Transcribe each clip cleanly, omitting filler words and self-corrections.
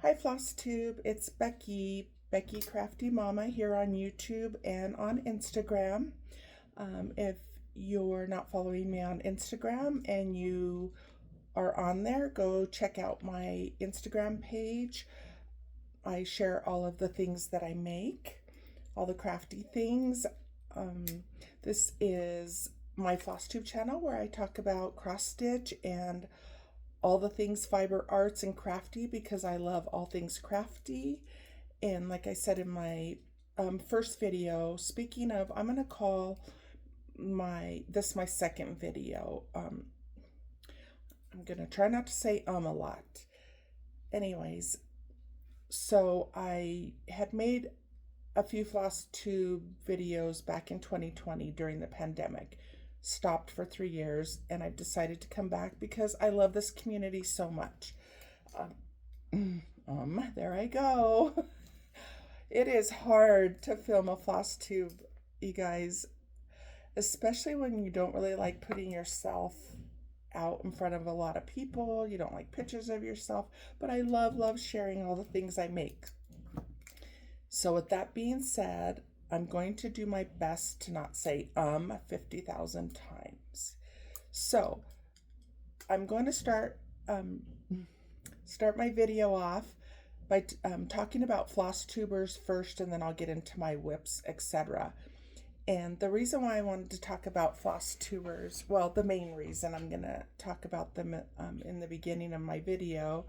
Hi Flosstube, it's Becky Crafty Mama here on YouTube and on Instagram. If you're not following me on Instagram and you are on there, go check out my Instagram page. I share all of the things that I make, all the crafty things. This is my Flosstube channel where I talk about cross stitch and all the things fiber arts and crafty because I love all things crafty. And like I said in my first video, speaking of, I'm going to call this my second video. I'm going to try not to say a lot. Anyways, so I had made a few Flosstube videos back in 2020 during the pandemic. Stopped for 3 years, and I've decided to come back because I love this community so much. There I go. It is hard to film a Flosstube, you guys, especially when you don't really like putting yourself out in front of a lot of people. You don't like pictures of yourself, but I love sharing all the things I make. So with that being said, I'm going to do my best to not say 50,000 times. So I'm going to start my video off by talking about Flosstubers first, and then I'll get into my whips, etc. And the reason why I wanted to talk about Flosstubers, well, the main reason I'm going to talk about them in the beginning of my video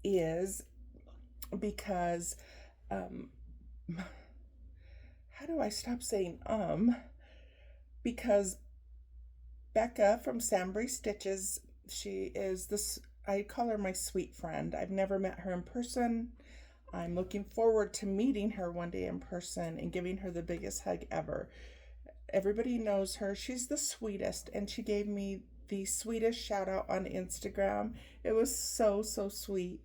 is because how do I stop saying because Becca from Sambry Stitches, she is this, I call her my sweet friend. I've never met her in person. I'm looking forward to meeting her one day in person and giving her the biggest hug ever. Everybody knows her. She's the sweetest, and she gave me the sweetest shout out on Instagram. It was so sweet.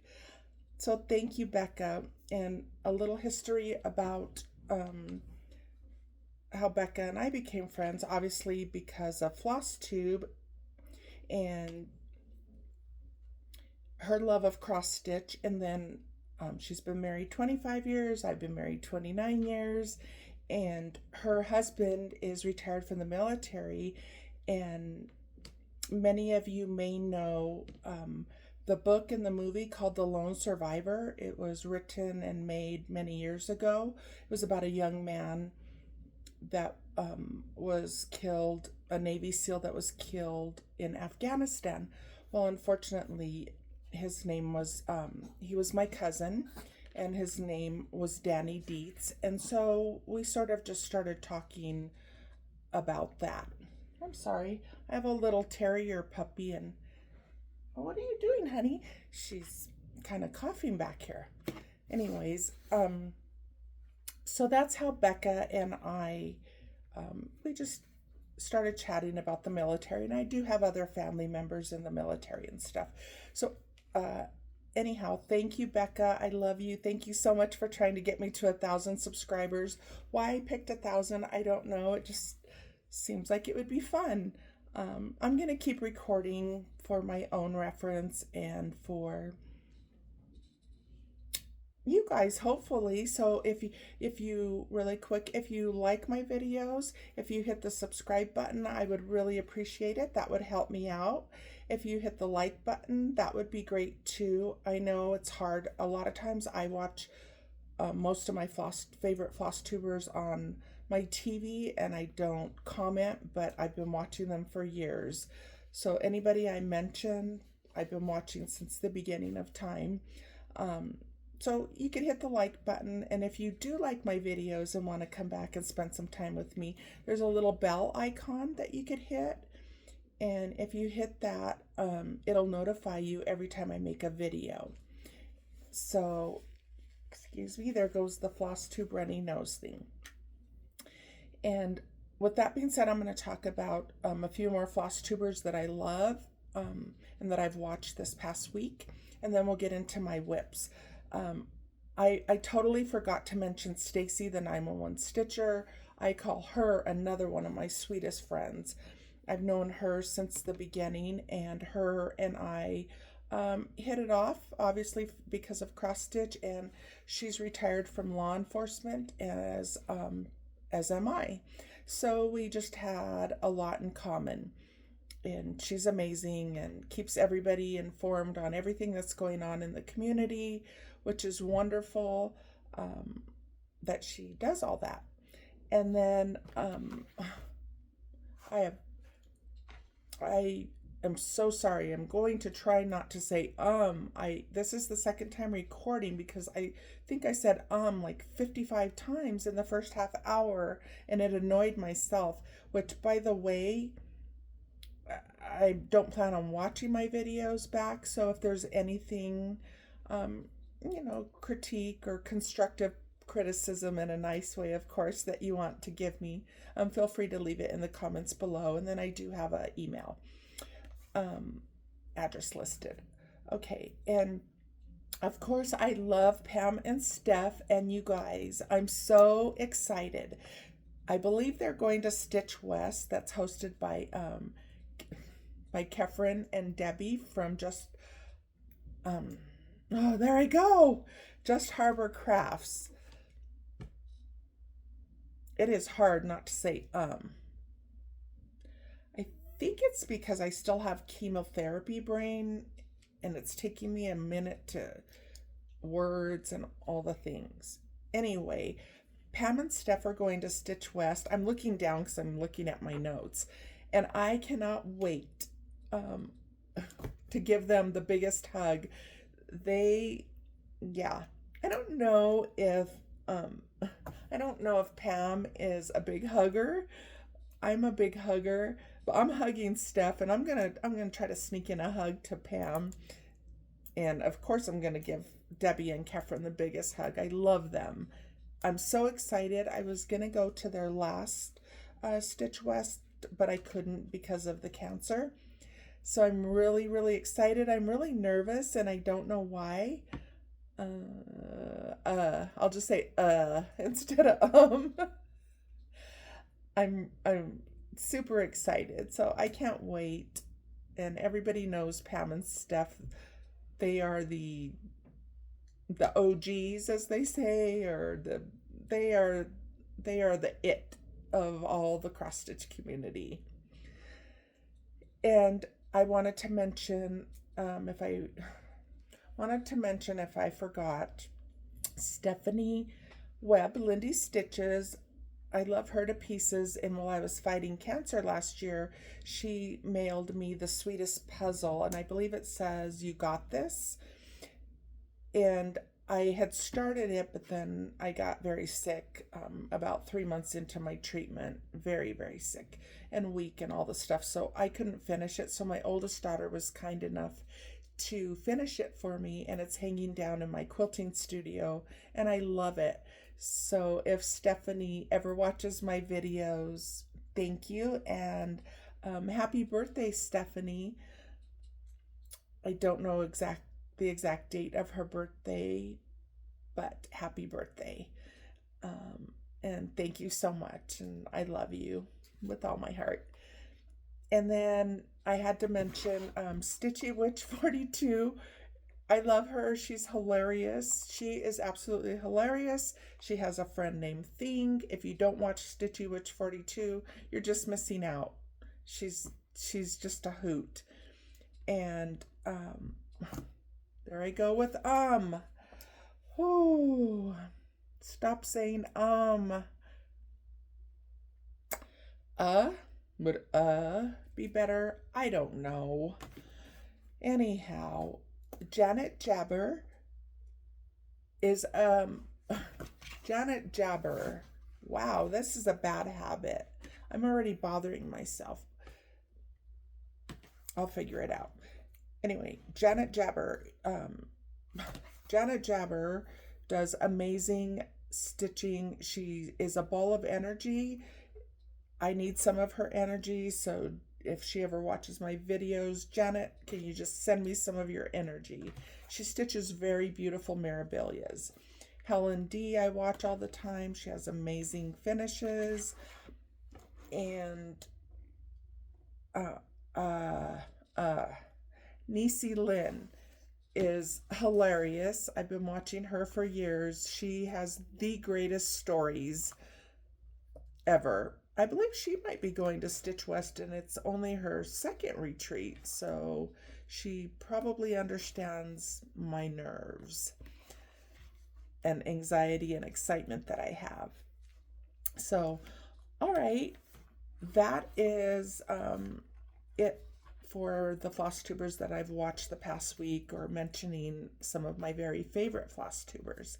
So thank you, Becca. And a little history about how Becca and I became friends, obviously because of Flosstube and her love of cross stitch. And then she's been married 25 years. I've been married 29 years. And her husband is retired from the military. And many of you may know the book and the movie called The Lone Survivor. It was written and made many years ago. It was about a young man that was killed, a Navy SEAL that was killed in Afghanistan. Well, unfortunately, his name was, he was my cousin, and his name was Danny Dietz. And so we sort of just started talking about that. I'm sorry, I have a little terrier puppy, and what are you doing, honey? She's kind of coughing back here. Anyways, so that's how Becca and I, we just started chatting about the military, and I do have other family members in the military and stuff. So anyhow, thank you, Becca. I love you. Thank you so much for trying to get me to 1,000 subscribers. Why I picked 1,000, I don't know. It just seems like it would be fun. I'm going to keep recording for my own reference and for you guys, hopefully. So if you really quick, if you like my videos, if you hit the subscribe button, I would really appreciate it. That would help me out. If you hit the like button, that would be great too. I know it's hard. A lot of times I watch most of my favorite Flosstubers on my TV and I don't comment, but I've been watching them for years. So anybody I mention, I've been watching since the beginning of time. So you can hit the like button, and if you do like my videos and want to come back and spend some time with me, there's a little bell icon that you could hit, and if you hit that, it'll notify you every time I make a video. So, excuse me, there goes the Flosstube runny nose thing. And with that being said, I'm going to talk about a few more Flosstubers that I love and that I've watched this past week, and then we'll get into my whips. I totally forgot to mention Stacy, the 911 Stitcher. I call her another one of my sweetest friends. I've known her since the beginning, and her and I hit it off, obviously because of cross stitch, and she's retired from law enforcement as am I. So we just had a lot in common. And she's amazing and keeps everybody informed on everything that's going on in the community, which is wonderful that she does all that. And then I am so sorry. I'm going to try not to say this is the second time recording because I think I said like 55 times in the first half hour, and it annoyed myself, which, by the way, I don't plan on watching my videos back, so if there's anything, critique or constructive criticism in a nice way, of course, that you want to give me, feel free to leave it in the comments below. And then I do have an email address listed. Okay, and of course, I love Pam and Steph, and you guys, I'm so excited. I believe they're going to Stitch West. That's hosted by Kefren and Debbie from there I go, Just Harbor Crafts. It is hard not to say I think it's because I still have chemotherapy brain, and it's taking me a minute to words and all the things. Anyway, Pam and Steph are going to Stitch West. I'm looking down because I'm looking at my notes, and I cannot wait to give them the biggest hug. I don't know if Pam is a big hugger. I'm a big hugger, but I'm hugging Steph, and I'm gonna try to sneak in a hug to Pam, and of course I'm gonna give Debbie and Kefren the biggest hug. I love them. I'm so excited. I was gonna go to their last Stitch West, but I couldn't because of the cancer. So I'm really, really excited. I'm really nervous, and I don't know why. I'll just say instead of I'm super excited. So I can't wait. And everybody knows Pam and Steph. They are the OGs, as they say, or they are the it of all the cross stitch community. And I wanted to mention, if I forgot, Stephanie Webb, Lindy Stitches. I love her to pieces. And while I was fighting cancer last year, she mailed me the sweetest puzzle, and I believe it says, "You got this." And I had started it, but then I got very sick about 3 months into my treatment. Very, very sick and weak and all the stuff. So I couldn't finish it. So my oldest daughter was kind enough to finish it for me, and it's hanging down in my quilting studio, and I love it. So if Stephanie ever watches my videos, thank you, and happy birthday, Stephanie. I don't know the exact date of her birthday, but happy birthday. And thank you so much, and I love you with all my heart. And then I had to mention Stitchy Witch 42. I love her. She's hilarious. She is absolutely hilarious. She has a friend named Thing. If you don't watch Stitchy Witch 42, you're just missing out. She's just a hoot. And there I go with Ooh, stop saying Would be better? I don't know. Anyhow, Janet Jabber is Janet Jabber. Wow, this is a bad habit. I'm already bothering myself. I'll figure it out. Anyway, Janet Jabber. Janet Jabber does amazing stitching. She is a ball of energy. I need some of her energy, so if she ever watches my videos, Janet, can you just send me some of your energy? She stitches very beautiful Mirabilias. Helen D, I watch all the time. She has amazing finishes. And Nisi Lynn. is hilarious. I've been watching her for years. She has the greatest stories ever. I believe she might be going to Stitch West, and it's only her second retreat, so she probably understands my nerves and anxiety and excitement that I have. So, all right, that is it for the Flosstubers that I've watched the past week, or mentioning some of my very favorite Flosstubers.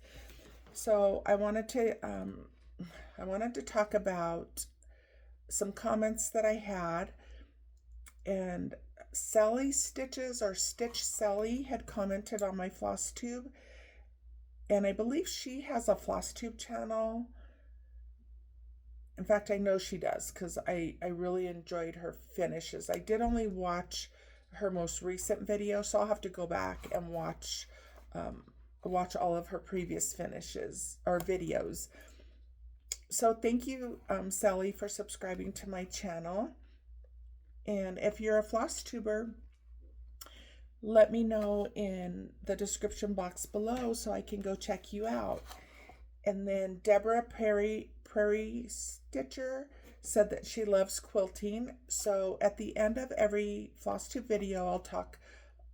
So I wanted to talk about some comments that I had, and Sally Stitches, or Stitch Sally, had commented on my Flosstube, and I believe she has a Flosstube channel. In fact, I know she does, because I really enjoyed her finishes. I did only watch her most recent video, so I'll have to go back and watch all of her previous finishes or videos. So thank you, Sally, for subscribing to my channel. And if you're a Flosstuber, let me know in the description box below so I can go check you out. And then Deborah Prairie Stitcher said that she loves quilting. So at the end of every Flosstube video, I'll talk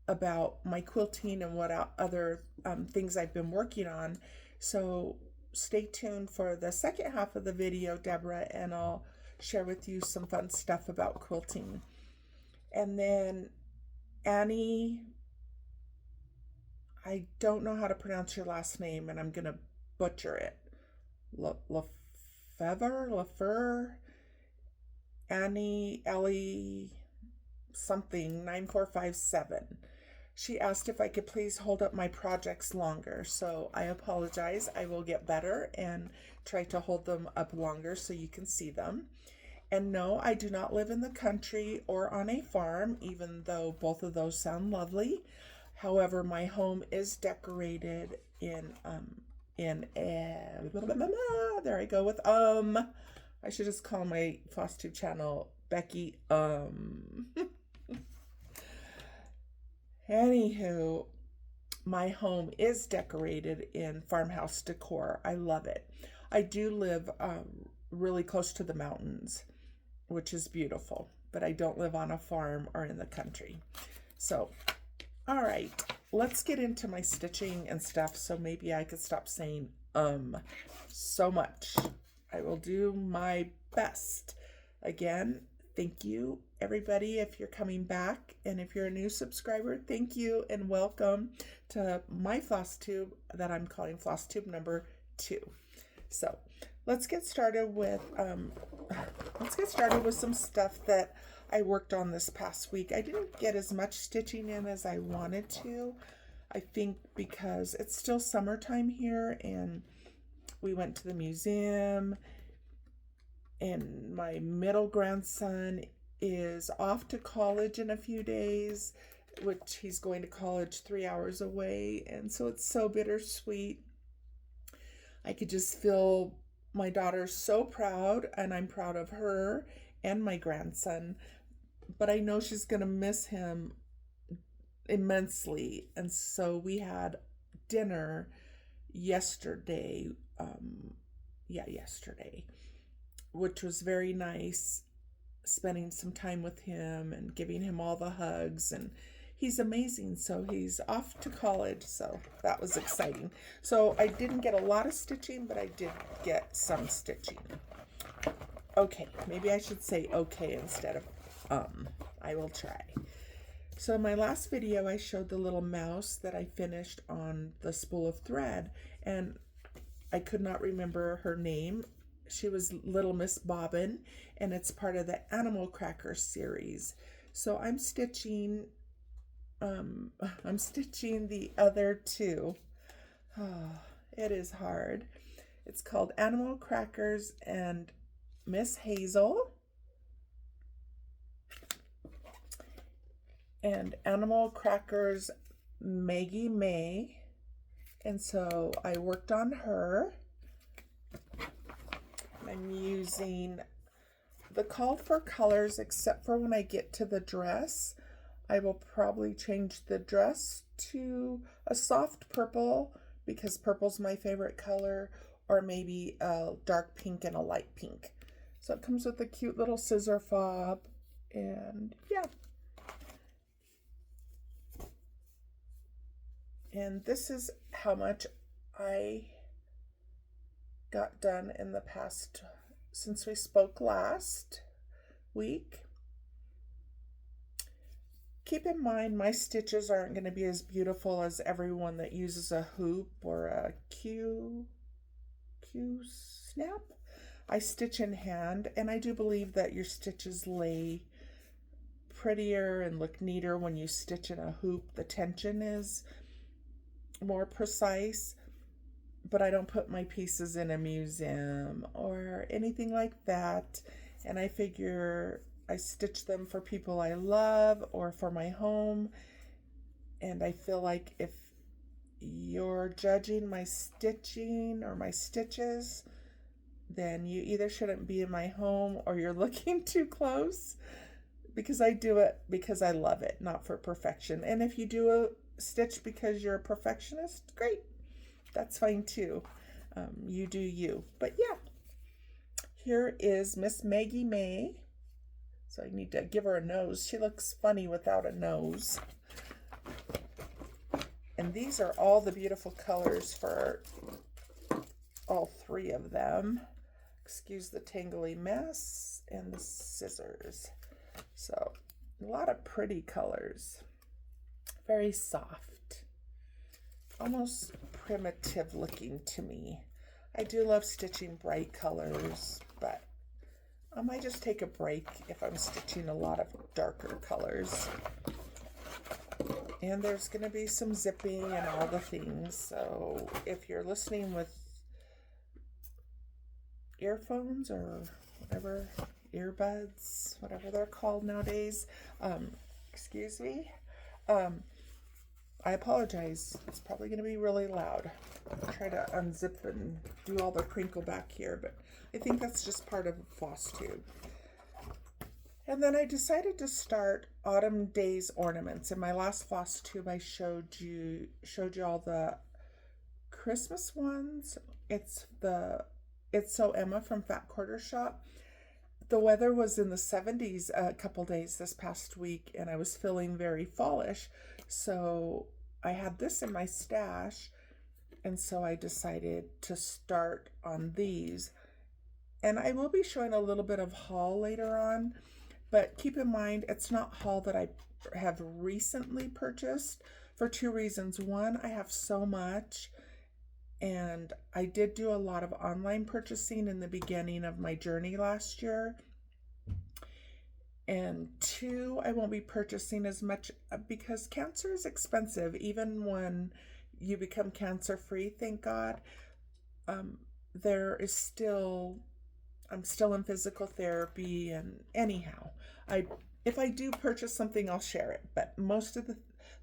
about my quilting and what other things I've been working on. So stay tuned for the second half of the video, Deborah, and I'll share with you some fun stuff about quilting. And then Annie, I don't know how to pronounce your last name, and I'm going to butcher it. Lefevre, Annie, Ellie, something, 9457. She asked if I could please hold up my projects longer, so I apologize. I will get better and try to hold them up longer so you can see them. And no, I do not live in the country or on a farm, even though both of those sound lovely. However, my home is decorated in there I go with I should just call my Flosstube channel Becky Anywho, my home is decorated in farmhouse decor. I love it. I do live really close to the mountains, which is beautiful, but I don't live on a farm or in the country. So, all right, let's get into my stitching and stuff, so maybe I could stop saying so much. I will do my best. Again, thank you, everybody, if you're coming back. And if you're a new subscriber, thank you and welcome to my Flosstube that I'm calling Flosstube number 2. So let's get started with some stuff that I worked on this past week. I didn't get as much stitching in as I wanted to. I think because it's still summertime here, and we went to the museum, and my middle grandson is off to college in a few days, which he's going to college 3 hours away, and so it's so bittersweet. I could just feel my daughter so proud, and I'm proud of her and my grandson, but I know she's going to miss him immensely. And so we had dinner yesterday, which was very nice, spending some time with him and giving him all the hugs, and he's amazing. So he's off to college, so that was exciting. So I didn't get a lot of stitching, but I did get some stitching. Okay, maybe I should say okay instead of I will try. So in my last video, I showed the little mouse that I finished on the spool of thread, and I could not remember her name. She was Little Miss Bobbin, and it's part of the Animal Cracker series. So I'm stitching the other two. Oh, it is hard. It's called Animal Crackers and Miss Hazel, and Animal Crackers Maggie May. And so I worked on her. I'm using the call for colors, except for when I get to the dress. I will probably change the dress to a soft purple, because purple's my favorite color, or maybe a dark pink and a light pink. So it comes with a cute little scissor fob, and yeah. And this is how much I got done in the past, since we spoke last week. Keep in mind, my stitches aren't going to be as beautiful as everyone that uses a hoop or a Q snap. I stitch in hand, and I do believe that your stitches lay prettier and look neater when you stitch in a hoop. The tension is more precise, but I don't put my pieces in a museum or anything like that. And I figure I stitch them for people I love or for my home. And I feel like if you're judging my stitching or my stitches, then you either shouldn't be in my home or you're looking too close, because I do it because I love it, not for perfection. And if you do a stitch because you're a perfectionist, great. That's fine too. You do you. But yeah, here is Miss Maggie May. So I need to give her a nose. She looks funny without a nose. And these are all the beautiful colors for all three of them. Excuse the tangly mess and the scissors. So a lot of pretty colors. Very soft. Almost primitive looking to me. I do love stitching bright colors, but I might just take a break if I'm stitching a lot of darker colors. And there's going to be some zipping and all the things. So if you're listening with earphones or whatever, earbuds, whatever they're called nowadays, excuse me, I apologize. It's probably going to be really loud. I'll try to unzip and do all the crinkle back here, but I think that's just part of Flosstube. And then I decided to start Autumn Days ornaments. In my last Flosstube, I showed you all the Christmas ones. It's So Emma from Fat Quarter Shop. The weather was in the 70s a couple days this past week, and I was feeling very fallish. So I had this in my stash, and so I decided to start on these. And I will be showing a little bit of haul later on, but keep in mind, it's not haul that I have recently purchased for two reasons. One, I have so much, and I did do a lot of online purchasing in the beginning of my journey last year. And two, I won't be purchasing as much because cancer is expensive. Even when you become cancer free, thank God, there is still, I'm still in physical therapy. And anyhow, if I do purchase something, I'll share it. But most of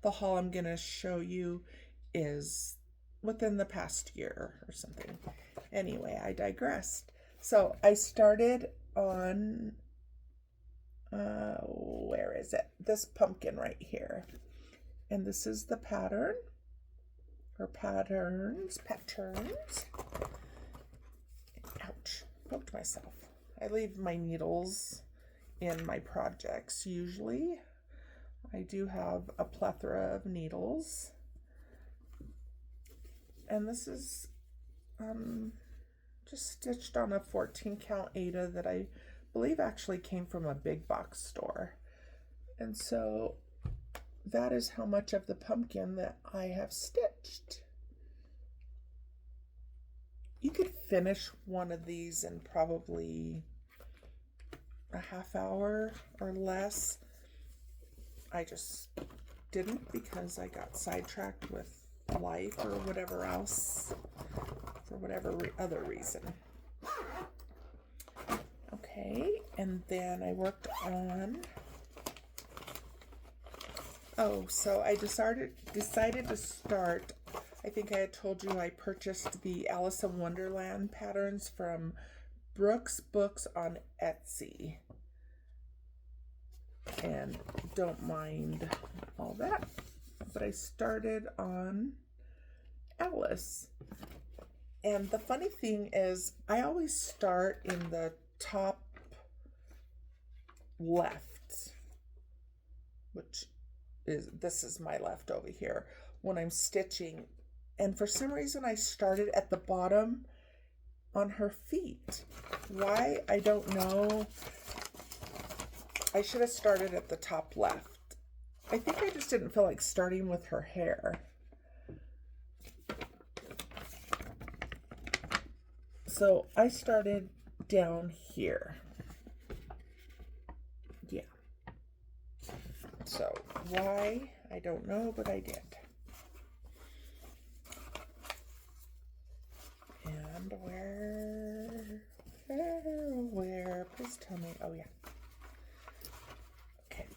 the haul I'm going to show you is within the past year or something. Anyway, I digressed. So I started on, where is it? This pumpkin right here. And this is the pattern, or patterns. Ouch, poked myself. I leave my needles in my projects usually. I do have a plethora of needles. And this is just stitched on a 14 count Aida that I believe actually came from a big box store. And so that is how much of the pumpkin that I have stitched. You could finish one of these in probably a half hour or less. I just didn't because I got sidetracked with life or whatever else, for whatever other reason. Okay, and then I worked on, so I decided to start, I think I had told you I purchased the Alice in Wonderland patterns from Brooks Books on Etsy. And don't mind all that. but I started on Alice. And the funny thing is, I always start in the top left, which is, this is my left over here, when I'm stitching. And for some reason, I started at the bottom on her feet. Why? I don't know. I should have started at the top left. I think I just didn't feel like starting with her hair. So I started down here. Yeah. So why? I don't know, but I did. And where? Please tell me. Oh, yeah. Okay.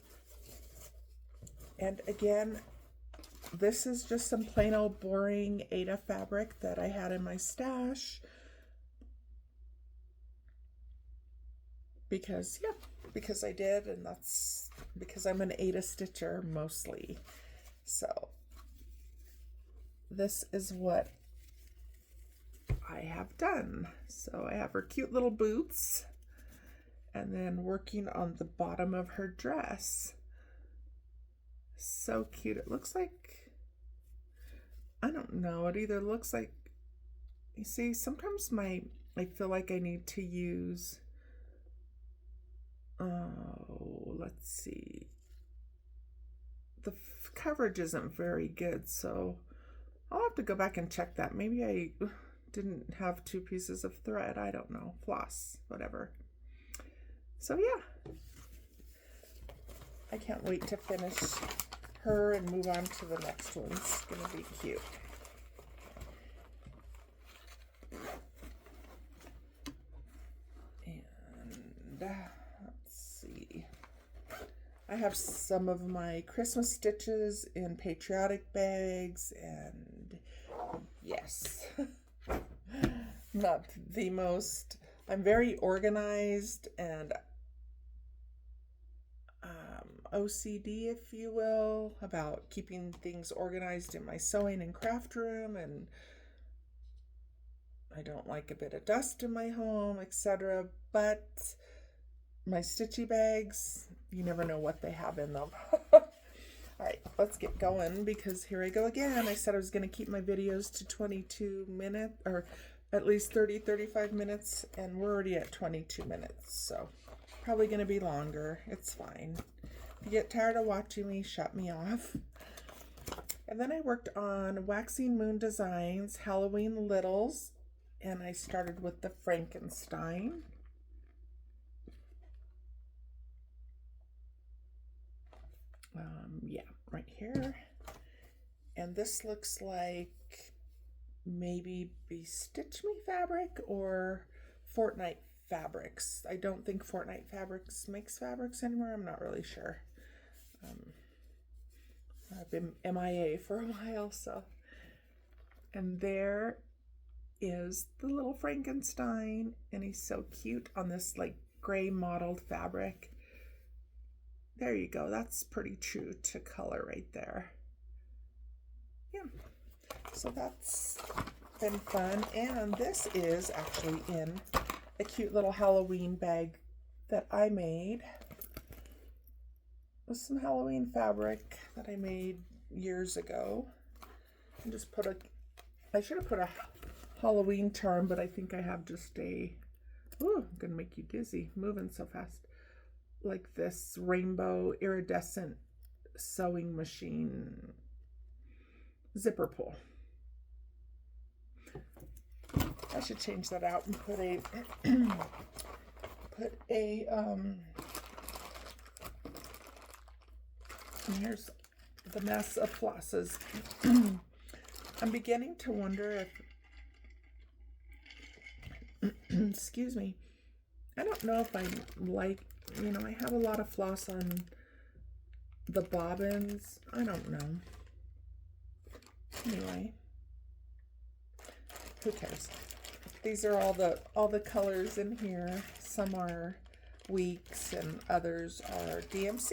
And again, this is just some plain old boring Ada fabric that I had in my stash. Because I did, and that's because I'm an Ada stitcher mostly. So this is what I have done. So I have her cute little boots, and then working on the bottom of her dress. So cute. It looks like, I don't know, it either looks like, you see, sometimes I feel like I need to use, let's see, the coverage isn't very good, so I'll have to go back and check that. Maybe I didn't have 2 pieces of thread. I don't know. Floss, whatever. So yeah, I can't wait to finish her and move on to the next one. It's gonna be cute. And let's see. I have some of my Christmas stitches in patriotic bags, and yes, not the most, I'm very organized and OCD, if you will, about keeping things organized in my sewing and craft room, and I don't like a bit of dust in my home, etc. But my stitchy bags, you never know what they have in them. All right, let's get going, because here I go again. I said I was going to keep my videos to 22 minutes, or at least 30-35 minutes, and we're already at 22 minutes, so probably going to be longer. It's fine. If you get tired of watching me, shut me off. And then I worked on Waxing Moon Designs, Halloween Littles, and I started with the Frankenstein. Yeah, right here. And this looks like maybe Be Stitch Me fabric or Fortnite fabrics. I don't think Fortnite fabrics makes fabrics anymore. I'm not really sure. I've been MIA for a while, so. And there is the little Frankenstein, and he's so cute on this like gray mottled fabric. There you go. That's pretty true to color right there. Yeah. So that's been fun. And this is actually in a cute little Halloween bag that I made with some Halloween fabric that I made years ago. And just put I should have put a Halloween charm, but I think I have just a, ooh, I'm gonna make you dizzy, moving so fast. Like this rainbow iridescent sewing machine zipper pull. I should change that out and put a and here's the mess of flosses. I'm beginning to wonder if excuse me, I don't know if I like, you know, I have a lot of floss on the bobbins. I don't know. Anyway, who cares? These are all the colors in here. Some are Weeks and others are DMC.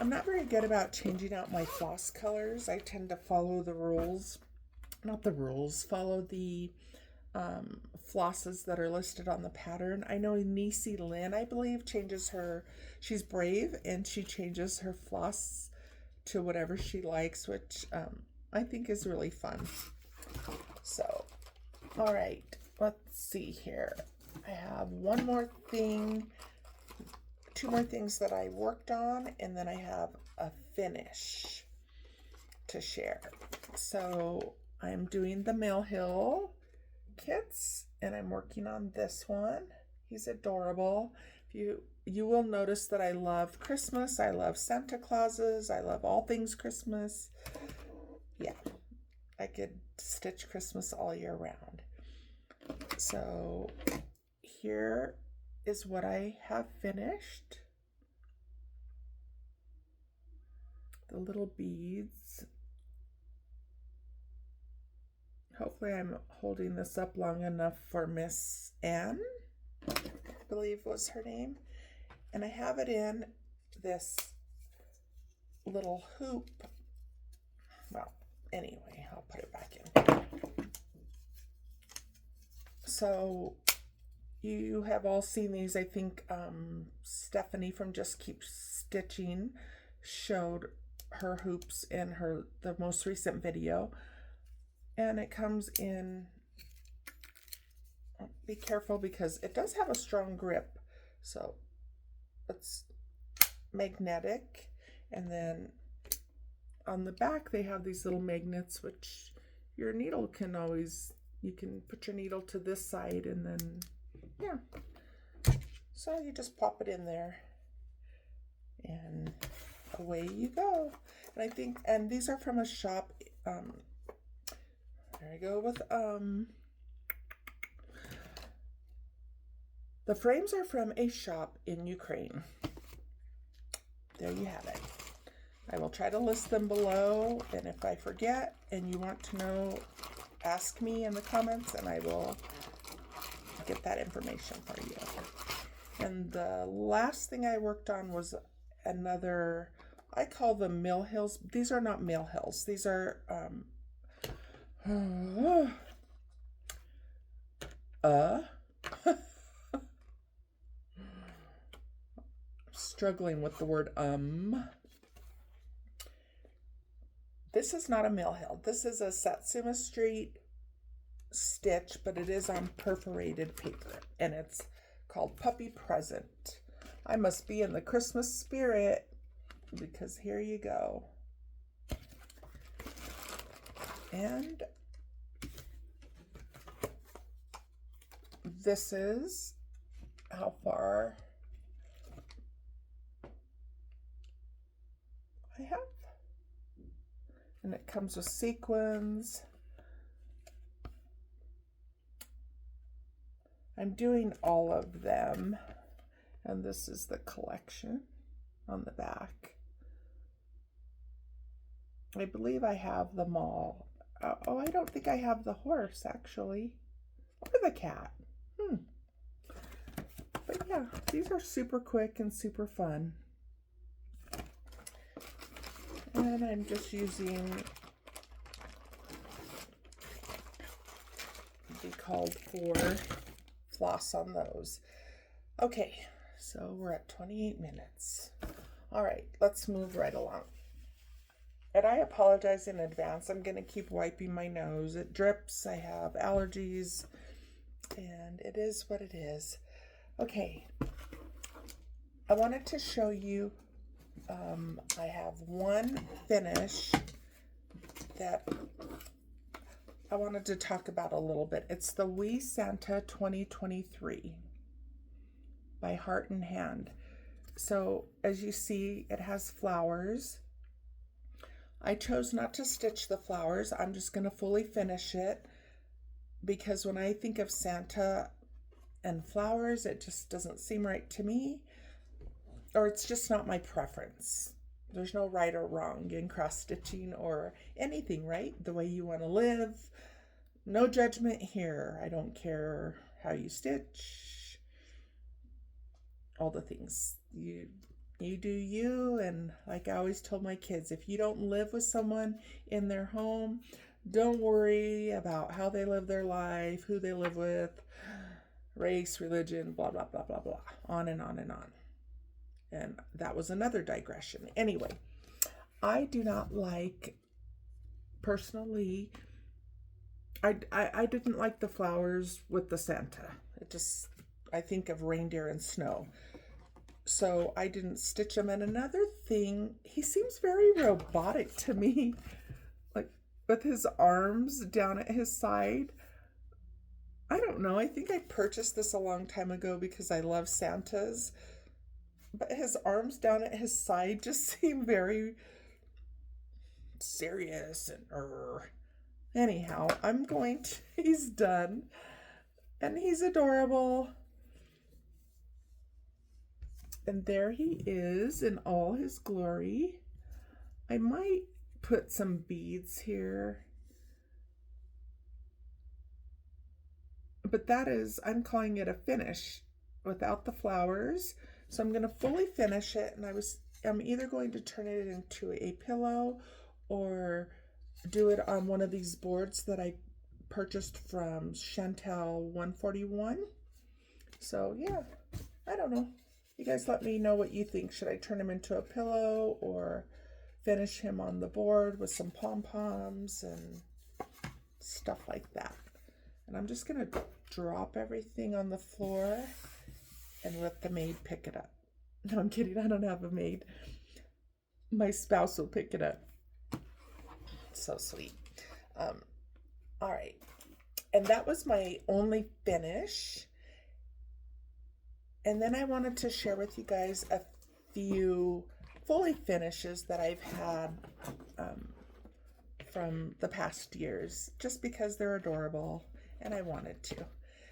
I'm not very good about changing out my floss colors. I tend to follow the rules, not the rules, follow the flosses that are listed on the pattern. I know Niecy Lynn, I believe, changes her, she's brave and she changes her floss to whatever she likes, which I think is really fun. So, all right, let's see here. I have one more thing, two more things that I worked on, and then I have a finish to share. So I'm doing the Mill Hill kits, and I'm working on this one. He's adorable. You will notice that I love Christmas. I love Santa Clauses. I love all things Christmas. Yeah, I could stitch Christmas all year round. So here is what I have finished. The little beads. Hopefully I'm holding this up long enough for Miss Ann, I believe was her name. And I have it in this little hoop. Well, anyway, I'll put it back in. So you have all seen these. I think Stephanie from Just Keep Stitching showed her hoops in the most recent video. And it comes in, be careful because it does have a strong grip. So it's magnetic. And then on the back, they have these little magnets, which your needle can always, you can put your needle to this side and then, yeah. So you just pop it in there and away you go. And I think, and these are from a shop, there I go with, the frames are from a shop in Ukraine. There you have it. I will try to list them below, and if I forget and you want to know, ask me in the comments and I will get that information for you. And the last thing I worked on was another, I call them Mill Hills. These are not Mill Hills. These are, struggling with the word This is not a Mill Hill. This is a Satsuma Street stitch, but it is on perforated paper, and it's called Puppy Present. I must be in the Christmas spirit because here you go. And this is how far I have. And it comes with sequins. I'm doing all of them. And this is the collection on the back. I believe I have them all. Oh, I don't think I have the horse, actually. Or the cat. But yeah, these are super quick and super fun. And I'm just using the called for floss on those. Okay, so we're at 28 minutes. All right, let's move right along. And I apologize in advance. I'm going to keep wiping my nose. It drips. I have allergies. And it is what it is. Okay. I wanted to show you, I have one finish that I wanted to talk about a little bit. It's the Wee Santa 2023 by Heart and Hand. So as you see, it has flowers. I chose not to stitch the flowers. I'm just going to fully finish it because when I think of Santa and flowers, it just doesn't seem right to me, or it's just not my preference. There's no right or wrong in cross stitching or anything, right? The way you want to live. No judgment here. I don't care how you stitch. All the things. You do you, and like I always told my kids, if you don't live with someone in their home, don't worry about how they live their life, who they live with, race, religion, blah, blah, blah, blah, blah, on and on and on. And that was another digression. Anyway, I do not like, personally, I didn't like the flowers with the Santa. It just, I think of reindeer and snow. So I didn't stitch him. And another thing, he seems very robotic to me, like with his arms down at his side. I don't know. I think I purchased this a long time ago because I love Santas, but his arms down at his side just seem very serious and anyhow, he's done, and he's adorable. And there he is in all his glory. I might put some beads here, but I'm calling it a finish without the flowers. So I'm going to fully finish it, and I'm either going to turn it into a pillow or do it on one of these boards that I purchased from Chantel 141. So yeah, I don't know. You guys let me know what you think. Should I turn him into a pillow or finish him on the board with some pom-poms and stuff like that? And I'm just going to drop everything on the floor and let the maid pick it up. No, I'm kidding. I don't have a maid. My spouse will pick it up. So sweet. All right. And that was my only finish. And then I wanted to share with you guys a few fully finishes that I've had from the past years, just because they're adorable and I wanted to.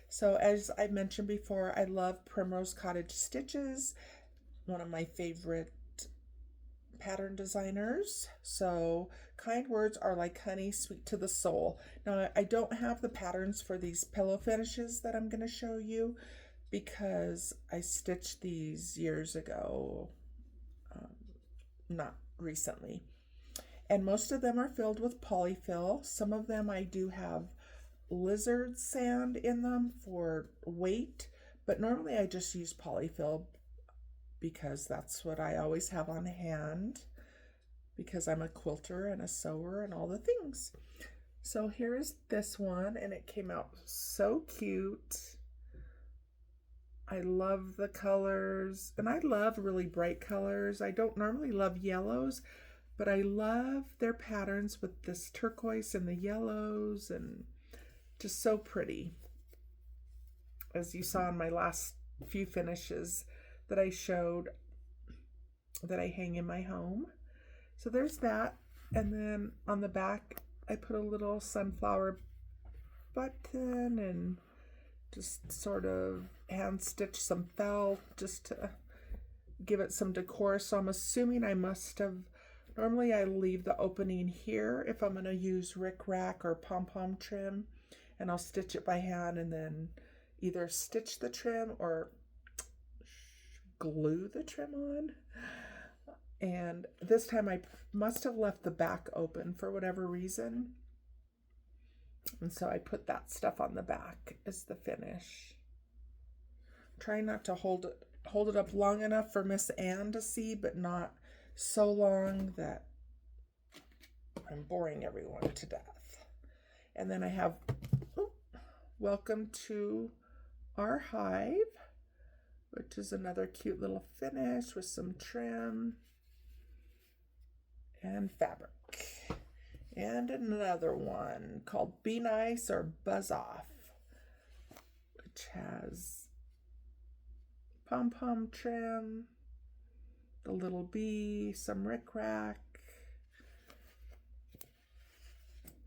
So as I mentioned before, I love Primrose Cottage Stitches, one of my favorite pattern designers. So kind words are like honey, sweet to the soul. Now I don't have the patterns for these pillow finishes that I'm going to show you, because I stitched these years ago, not recently. And most of them are filled with polyfill. Some of them I do have lizard sand in them for weight, but normally I just use polyfill because that's what I always have on hand, because I'm a quilter and a sewer and all the things. So here is this one, and it came out so cute. I love the colors, and I love really bright colors. I don't normally love yellows, but I love their patterns with this turquoise and the yellows, and just so pretty. As you saw in my last few finishes that I showed that I hang in my home. So there's that. And then on the back, I put a little sunflower button and just sort of hand stitch some felt just to give it some decor. So I'm assuming I must have, normally I leave the opening here if I'm going to use rickrack or pom-pom trim, and I'll stitch it by hand and then either stitch the trim or glue the trim on. And this time I must have left the back open for whatever reason, and so I put that stuff on the back as the finish. Trying not to hold it up long enough for Miss Ann to see, but not so long that I'm boring everyone to death. And then I have Welcome to Our Hive, which is another cute little finish with some trim and fabric. And another one called Be Nice or Buzz Off, which has pom-pom trim, the little bee, some rickrack,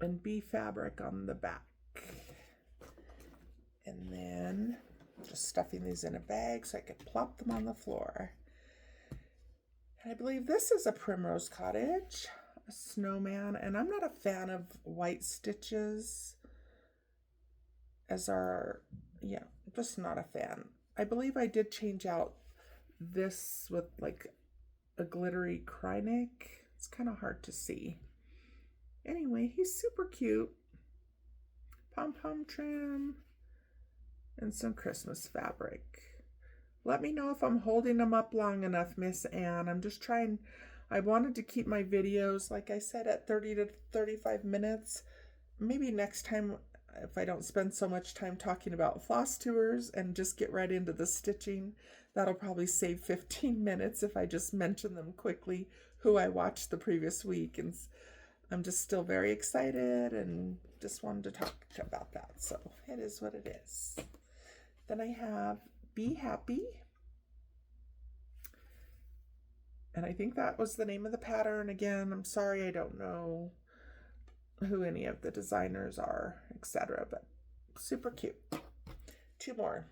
and bee fabric on the back. And then just stuffing these in a bag so I could plop them on the floor. And I believe this is a Primrose Cottage, a snowman, and I'm not a fan of white stitches just not a fan. I believe I did change out this with like a glittery krynic. It's kind of hard to see. Anyway, he's super cute. Pom-pom trim and some Christmas fabric. Let me know if I'm holding them up long enough, Miss Ann. I'm just trying. I wanted to keep my videos, like I said, at 30 to 35 minutes. Maybe next time, if I don't spend so much time talking about Flosstubers and just get right into the stitching, that'll probably save 15 minutes if I just mention them quickly, who I watched the previous week. And I'm just still very excited and just wanted to talk about that. So it is what it is. Then I have Be Happy. And I think that was the name of the pattern. Again, I'm sorry, I don't know who any of the designers are, etc. But super cute. Two more.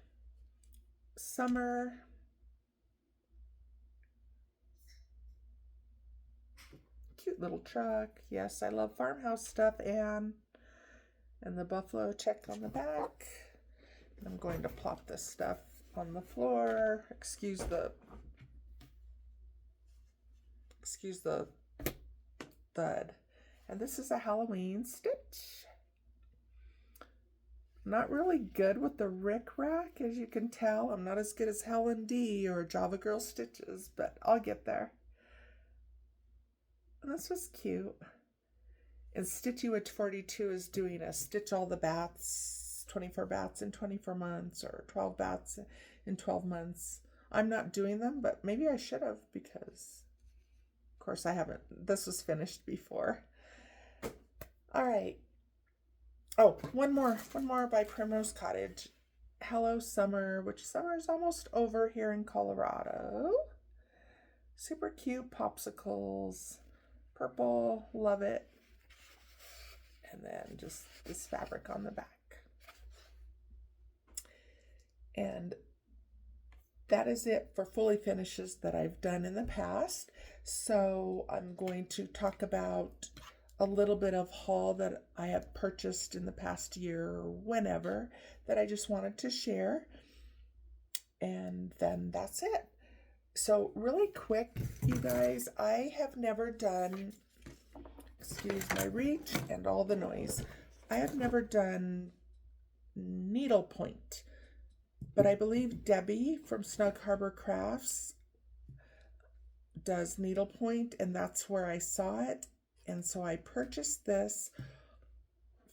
Summer. Cute little truck. Yes, I love farmhouse stuff. And the buffalo check on the back. And I'm going to plop this stuff on the floor. Excuse the thud. And this is a Halloween stitch. Not really good with the rick-rack, as you can tell. I'm not as good as Helen D or Java Girl stitches, but I'll get there. And this was cute. And Stitchy Witch 42 is doing a Stitch All the Bats, 24 bats in 24 months, or 12 bats in 12 months. I'm not doing them, but maybe I should have, because of course I haven't. This was finished before. All right. Oh, one more by Primrose Cottage. Hello Summer, which summer is almost over here in Colorado. Super cute popsicles. Purple, love it. And then just this fabric on the back. And that is it for fully finishes that I've done in the past. So I'm going to talk about a little bit of haul that I have purchased in the past year or whenever that I just wanted to share. And then that's it. So really quick, you guys, I have never done, excuse my reach and all the noise, I have never done needlepoint, but I believe Debbie from Snug Harbor Crafts does needlepoint, and that's where I saw it. And so I purchased this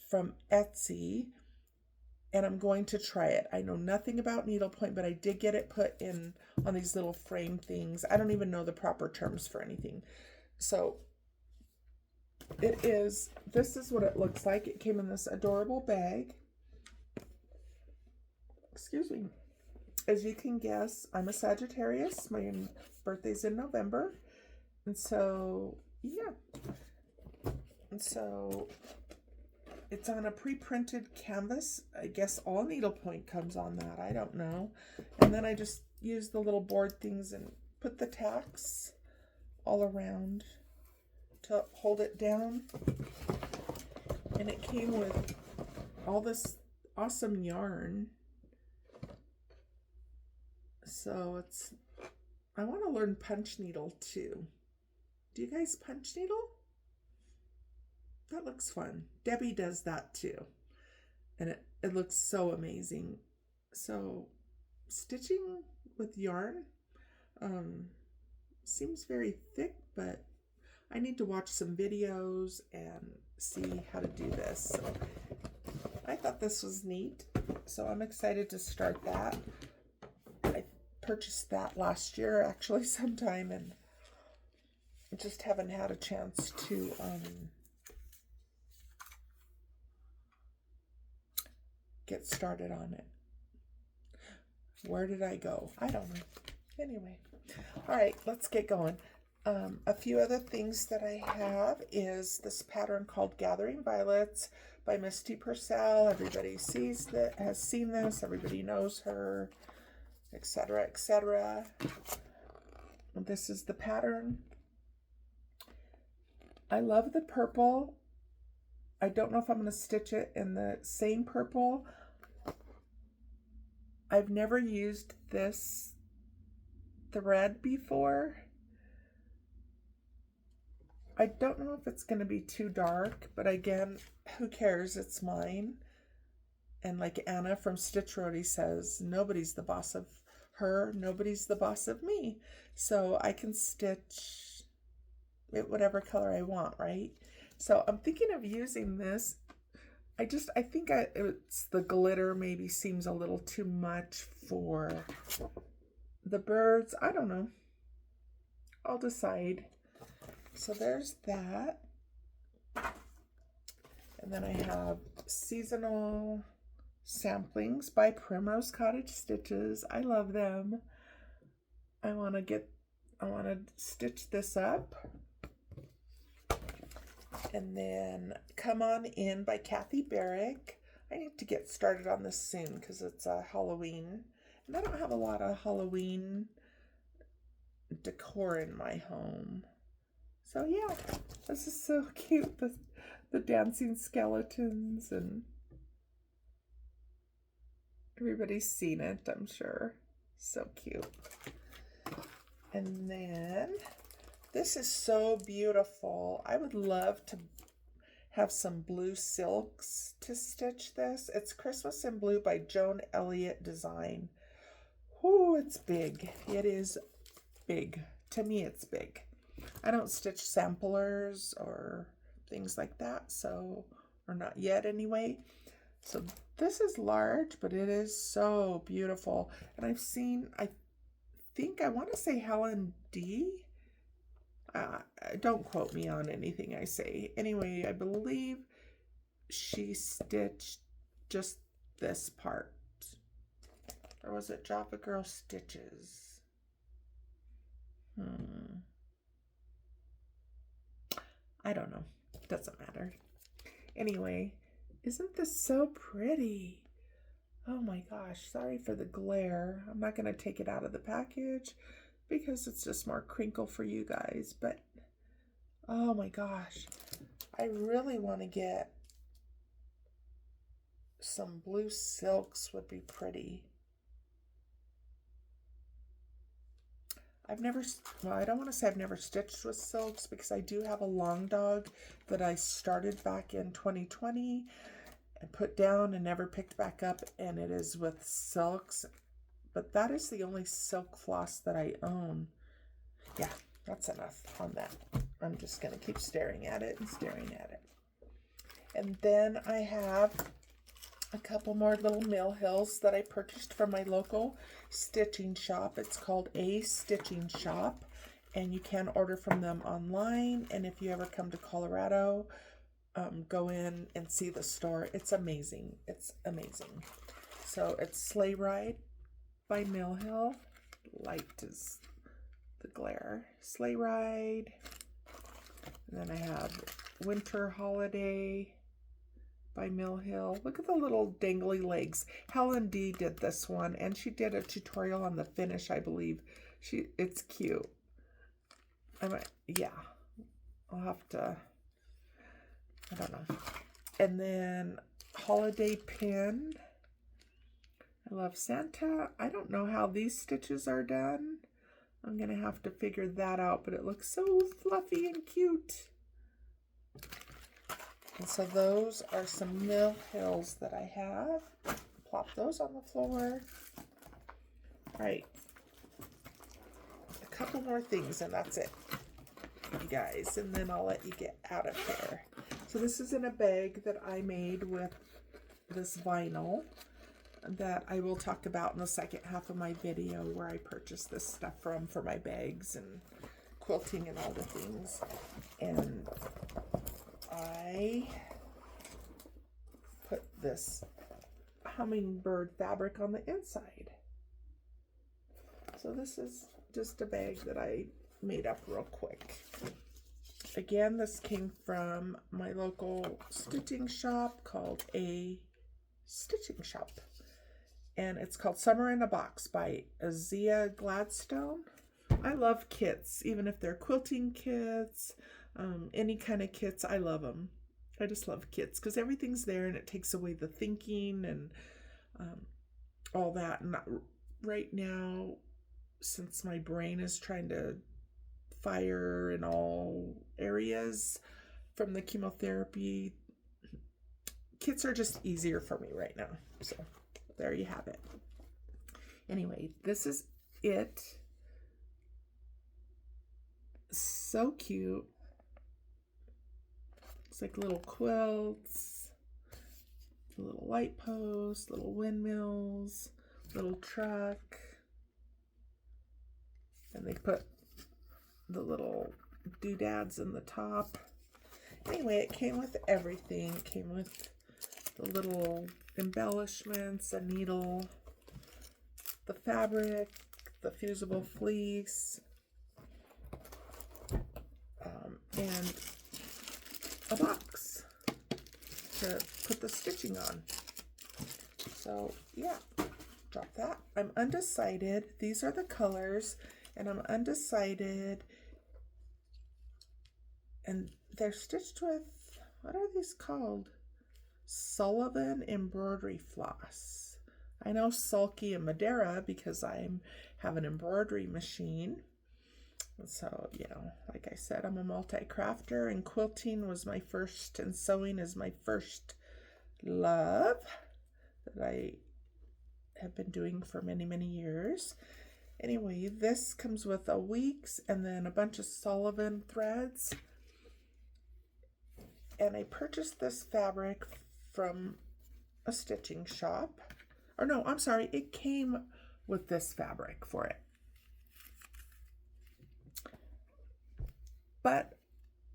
from Etsy, and I'm going to try it. I know nothing about needlepoint, but I did get it put in on these little frame things. I don't even know the proper terms for anything. So this is what it looks like. It came in this adorable bag. Excuse me. As you can guess, I'm a Sagittarius. My birthday's in November. And so, yeah. And so it's on a pre-printed canvas. I guess all needlepoint comes on that. I don't know. And then I just use the little board things and put the tacks all around to hold it down. And it came with all this awesome yarn. So I want to learn punch needle too. Do you guys punch needle? That looks fun. Debbie does that too. And it looks so amazing. So stitching with yarn seems very thick, but I need to watch some videos and see how to do this. So I thought this was neat. So I'm excited to start that. I purchased that last year actually sometime, and just haven't had a chance to get started on it. Where did I go? I don't know. Anyway, all right, let's get going. A few other things that I have is this pattern called Gathering Violets by Misty Purcell. Everybody has seen this. Everybody knows her, etc., etc. This is the pattern. I love the purple. I don't know if I'm going to stitch it in the same purple. I've never used this thread before. I don't know if it's going to be too dark, but again, who cares? It's mine. And like Anna from Stitch Roadie says, nobody's the boss of her, nobody's the boss of me. So I can stitch it whatever color I want, right? So I'm thinking of using this. I think it's the glitter maybe seems a little too much for the birds. I don't know. I'll decide. So there's that. And then I have seasonal samplings by Primrose Cottage Stitches. I love them. I want to stitch this up. And then Come On In by Kathy Barrick. I need to get started on this soon because it's Halloween. And I don't have a lot of Halloween decor in my home. So yeah, this is so cute. The dancing skeletons, and everybody's seen it, I'm sure. So cute. And then this is so beautiful. I would love to have some blue silks to stitch this. It's Christmas in Blue by Joan Elliott Design. Whoo, it's big. It is big. To me, it's big. I don't stitch samplers or things like that, so, or not yet anyway. So this is large, but it is so beautiful. And I've seen, I want to say Helen D. Don't quote me on anything I say. Anyway, I believe she stitched just this part. Or was it Java Girl Stitches? I don't know. Doesn't matter. Anyway, isn't this so pretty? Oh my gosh, sorry for the glare. I'm not going to take it out of the package because it's just more crinkle for you guys. But, oh my gosh, I really want to get some blue silks would be pretty. I don't want to say I've never stitched with silks because I do have a long dog that I started back in 2020 and put down and never picked back up, and it is with silks. But that is the only silk floss that I own. Yeah, that's enough on that. I'm just going to keep staring at it and staring at it. And then I have a couple more little mill hills that I purchased from my local stitching shop. It's called A Stitching Shop, and you can order from them online. And if you ever come to Colorado, go in and see the store. It's amazing. It's amazing. So it's Sleigh Ride by Mill Hill. Light is the glare. Sleigh Ride. And then I have Winter Holiday by Mill Hill. Look at the little dangly legs. Helen D did this one, and she did a tutorial on the finish, I believe. It's cute. Yeah, I'll have to, I don't know. And then Holiday Pin. I love Santa. I don't know how these stitches are done. I'm going to have to figure that out, but it looks so fluffy and cute. And so those are some mill hills that I have. Plop those on the floor. All right. A couple more things and that's it, you guys. And then I'll let you get out of here. So this is in a bag that I made with this vinyl that I will talk about in the second half of my video, where I purchased this stuff from for my bags and quilting and all the things. And I put this hummingbird fabric on the inside. So this is just a bag that I made up real quick. Again, this came from my local stitching shop called A Stitching Shop. And it's called Summer in a Box by Azia Gladstone. I love kits, even if they're quilting kits, any kind of kits. I love them. I just love kits because everything's there and it takes away the thinking and all that. And right now, since my brain is trying to fire in all areas from the chemotherapy. Kits are just easier for me right now. So there you have it. Anyway, this is it. So cute. It's like little quilts, little light posts, little windmills, little truck. And they put the little doodads in the top. Anyway, it came with everything. It came with the little embellishments, a needle, the fabric, the fusible fleece, and a box to put the stitching on. So yeah, drop that. I'm undecided. These are the colors, and I'm undecided. And they're stitched with, what are these called? Sullivan embroidery floss. I know Sulky and Madeira because I have an embroidery machine. So, you know, like I said, I'm a multi-crafter, and quilting was my first, and sewing is my first love that I have been doing for many, many years. Anyway, this comes with a weeks and then a bunch of Sullivan threads. And I purchased this fabric from a stitching shop. Or no, I'm sorry, it came with this fabric for it. But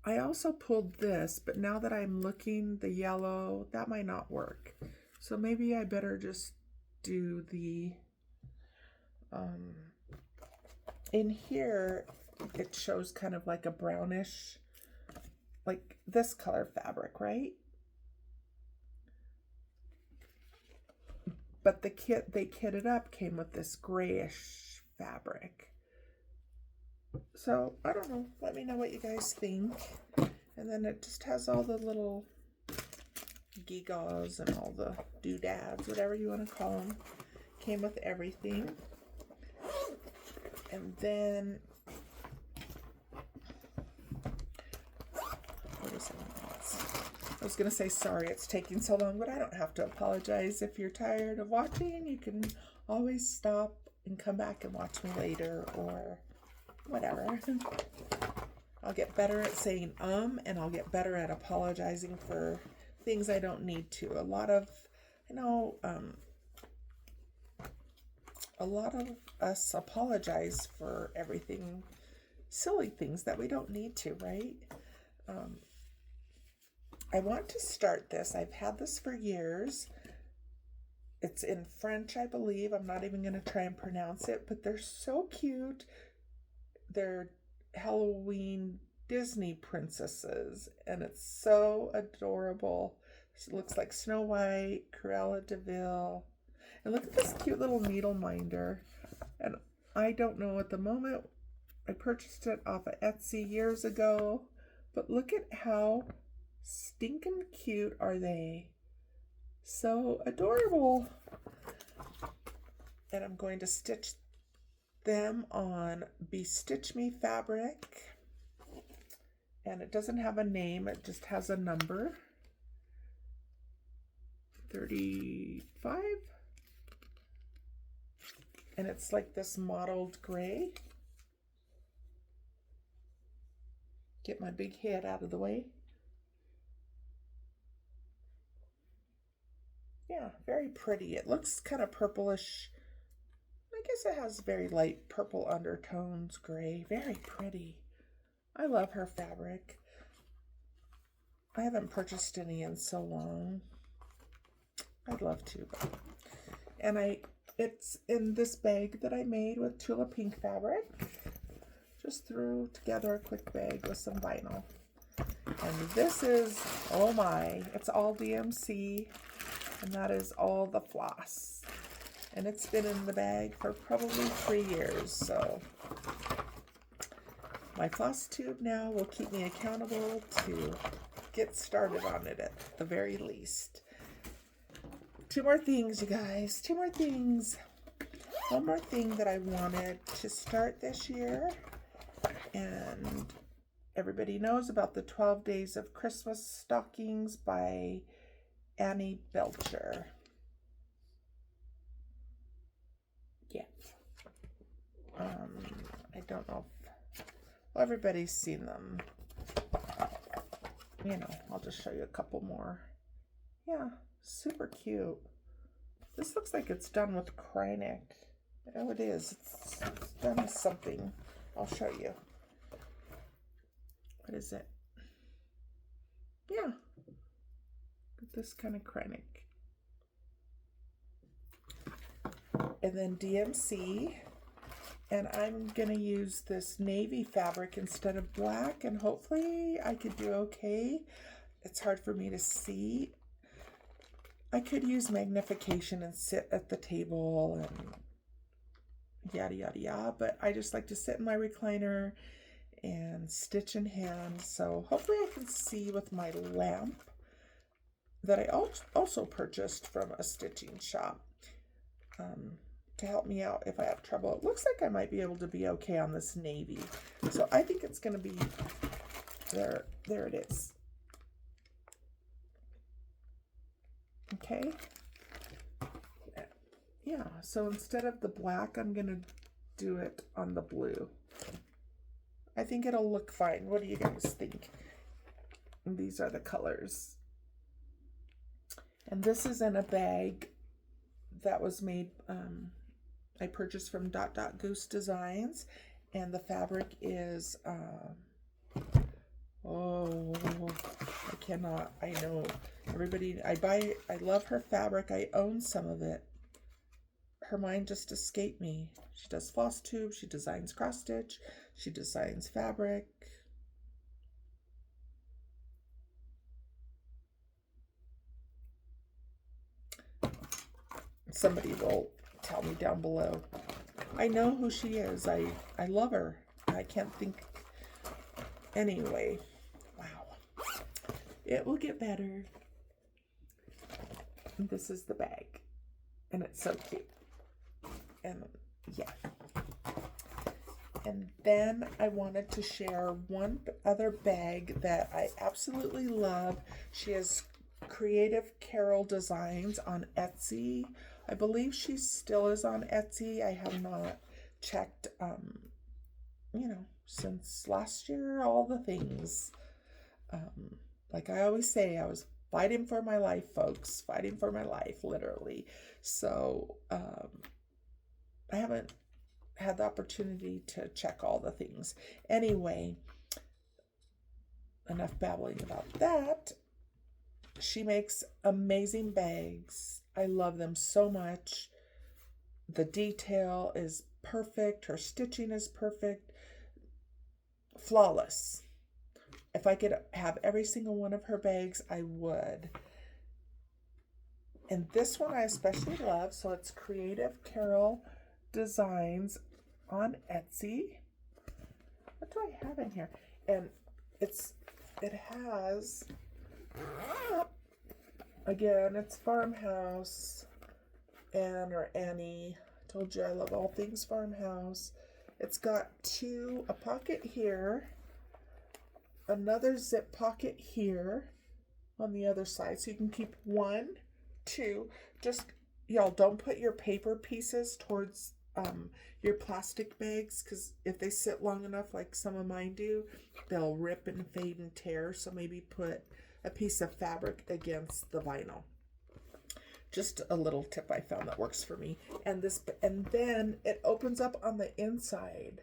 I also pulled this, but now that I'm looking, the yellow, that might not work. So maybe I better just do the, in here, it shows kind of like a brownish, like this color fabric, right? But the kit they kitted up came with this grayish fabric. So, I don't know. Let me know what you guys think. And then it just has all the little gewgaws and all the doodads, whatever you want to call them. Came with everything. And then, what is it? I was going to say sorry it's taking so long, but I don't have to apologize. If you're tired of watching, you can always stop and come back and watch me later or whatever. I'll get better at saying and I'll get better at apologizing for things I don't need to. A lot of us apologize for everything, silly things that we don't need to, right? I want to start this. I've had this for years. It's in French, I believe. I'm not even going to try and pronounce it, but they're so cute. They're Halloween Disney princesses, and it's so adorable. It looks like Snow White, Cruella de Vil. And look at this cute little needle minder. And I don't know at the moment. I purchased it off of Etsy years ago, but look at how stinking cute are they. So adorable. And I'm going to stitch them on Bestitch Me fabric. And it doesn't have a name, it just has a number. 35. And it's like this mottled gray. Get my big head out of the way. Yeah, very pretty. It looks kind of purplish. I guess it has very light purple undertones, gray. Very pretty. I love her fabric. I haven't purchased any in so long. I'd love to, but... And it's in this bag that I made with Tula Pink fabric. Just threw together a quick bag with some vinyl. And this is, oh my, it's all DMC. And that is all the floss. And it's been in the bag for probably 3 years, so my Flosstube now will keep me accountable to get started on it at the very least. 2 more things, you guys. 2 more things. One more thing that I wanted to start this year And everybody knows about the 12 Days of Christmas Stockings by Annie Belcher. Yeah. I don't know if everybody's seen them. You know, I'll just show you a couple more. Yeah, super cute. This looks like it's done with Kreinik. Oh, it is. It's done with something. I'll show you. What is it? Yeah. This kind of Kreinik. And then DMC. And I'm going to use this navy fabric instead of black. And hopefully I could do okay. It's hard for me to see. I could use magnification and sit at the table and yada yada yada, but I just like to sit in my recliner and stitch in hand. So hopefully I can see with my lamp that I also purchased from a stitching shop to help me out if I have trouble. It looks like I might be able to be okay on this navy. So I think it's going to be there. There it is. Okay. Yeah, so instead of the black, I'm going to do it on the blue. I think it'll look fine. What do you guys think? And these are the colors. And this is in a bag that was made, I purchased from Goose Designs. And the fabric is, oh, I cannot, I know. Everybody, I love her fabric. I own some of it. Her mind just escaped me. She does Flosstube, she designs cross stitch, she designs fabric. Somebody will tell me down below. I know who she is. I love her. I can't think. Anyway, wow. It will get better. And this is the bag. And it's so cute. And yeah. And then I wanted to share one other bag that I absolutely love. She has Creative Carol Designs on Etsy. I believe she still is on Etsy. I have not checked, you know, since last year, all the things. Like I always say, I was fighting for my life, folks. Fighting for my life, literally. So, I haven't had the opportunity to check all the things. Anyway, enough babbling about that. She makes amazing bags. I love them so much. The detail is perfect. Her stitching is perfect. Flawless. If I could have every single one of her bags, I would. And this one I especially love. So it's Creative Carol Designs on Etsy. What do I have in here? And it has, again, it's Farmhouse. Anne or Annie. I told you I love all things Farmhouse. It's got a pocket here, another zip pocket here on the other side. So you can keep 1, 2, just, y'all don't put your paper pieces towards your plastic bags, because if they sit long enough like some of mine do, they'll rip and fade and tear. So maybe put a piece of fabric against the vinyl. Just a little tip I found that works for me. And then it opens up on the inside,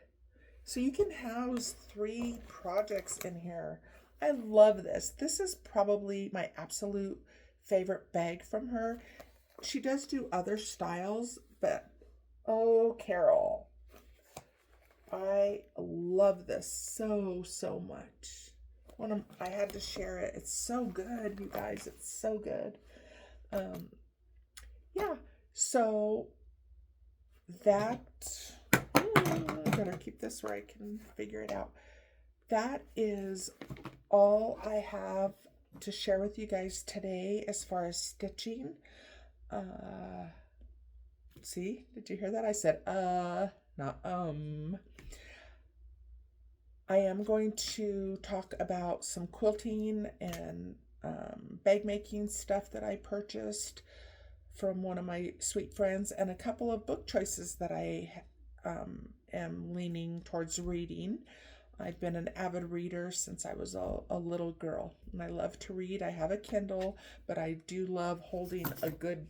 so you can house 3 projects in here. I love this. This is probably my absolute favorite bag from her. She does do other styles, but oh, Carol, I love this so much. I had to share it. It's so good, you guys. It's so good. Yeah, so that, I better keep this where I can figure it out. That is all I have to share with you guys today as far as stitching. See, did you hear that? I said, not I am going to talk about some quilting and bag making stuff that I purchased from one of my sweet friends, and a couple of book choices that I am leaning towards reading. I've been an avid reader since I was a little girl, and I love to read. I have a Kindle, but I do love holding a good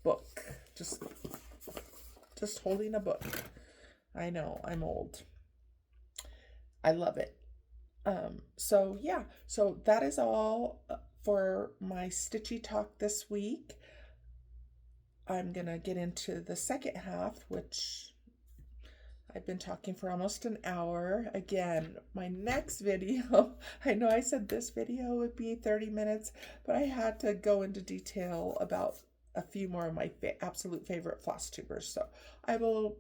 book. Just holding a book. I know, I'm old. I love it. So yeah, so that is all for my stitchy talk this week. I'm gonna get into the second half, which I've been talking for almost an hour. Again, my next video, I know I said this video would be 30 minutes, but I had to go into detail about a few more of my absolute favorite Flosstubers. So I will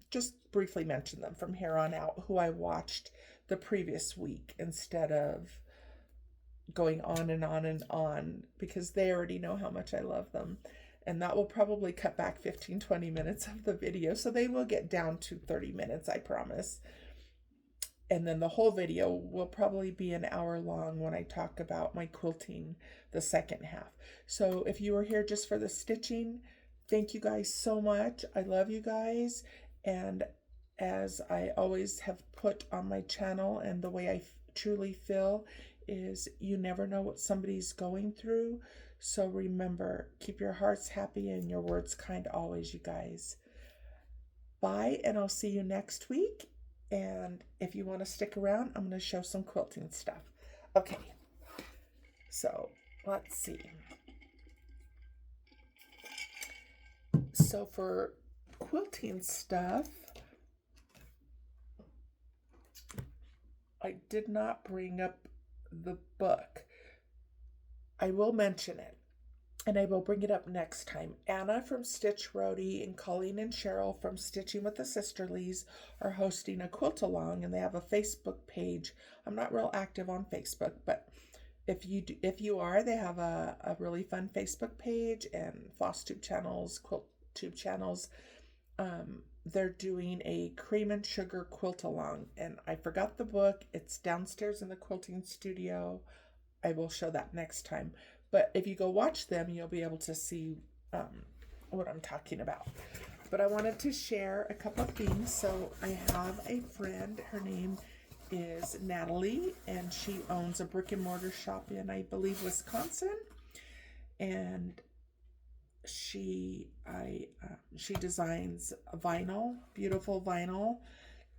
just briefly mention them from here on out, who I watched the previous week, instead of going on and on and on, because they already know how much I love them. And that will probably cut back 15-20 minutes of the video, so they will get down to 30 minutes, I promise. And then the whole video will probably be an hour long when I talk about my quilting, the second half. So if you were here just for the stitching, thank you guys so much. I love you guys. And as I always have put on my channel, and the way I truly feel is, you never know what somebody's going through. So remember, keep your hearts happy and your words kind always, you guys. Bye, and I'll see you next week. And if you want to stick around, I'm going to show some quilting stuff. Okay, so let's see. So for quilting stuff, I did not bring up the book. I will mention it, and I will bring it up next time. Anna from Stitch Roadie and Colleen and Cheryl from Stitching with the Sisterlies are hosting a quilt along, and they have a Facebook page. I'm not real active on Facebook, but if you are, they have a really fun Facebook page and Flosstube channels, QuiltTube channels. They're doing a cream and sugar quilt along, and I forgot the book. It's downstairs in the quilting studio. I will show that next time. But if you go watch them, you'll be able to see what I'm talking about. But I wanted to share a couple of things. So I have a friend. Her name is Natalie, and she owns a brick and mortar shop in, I believe, Wisconsin. And she designs vinyl, beautiful vinyl.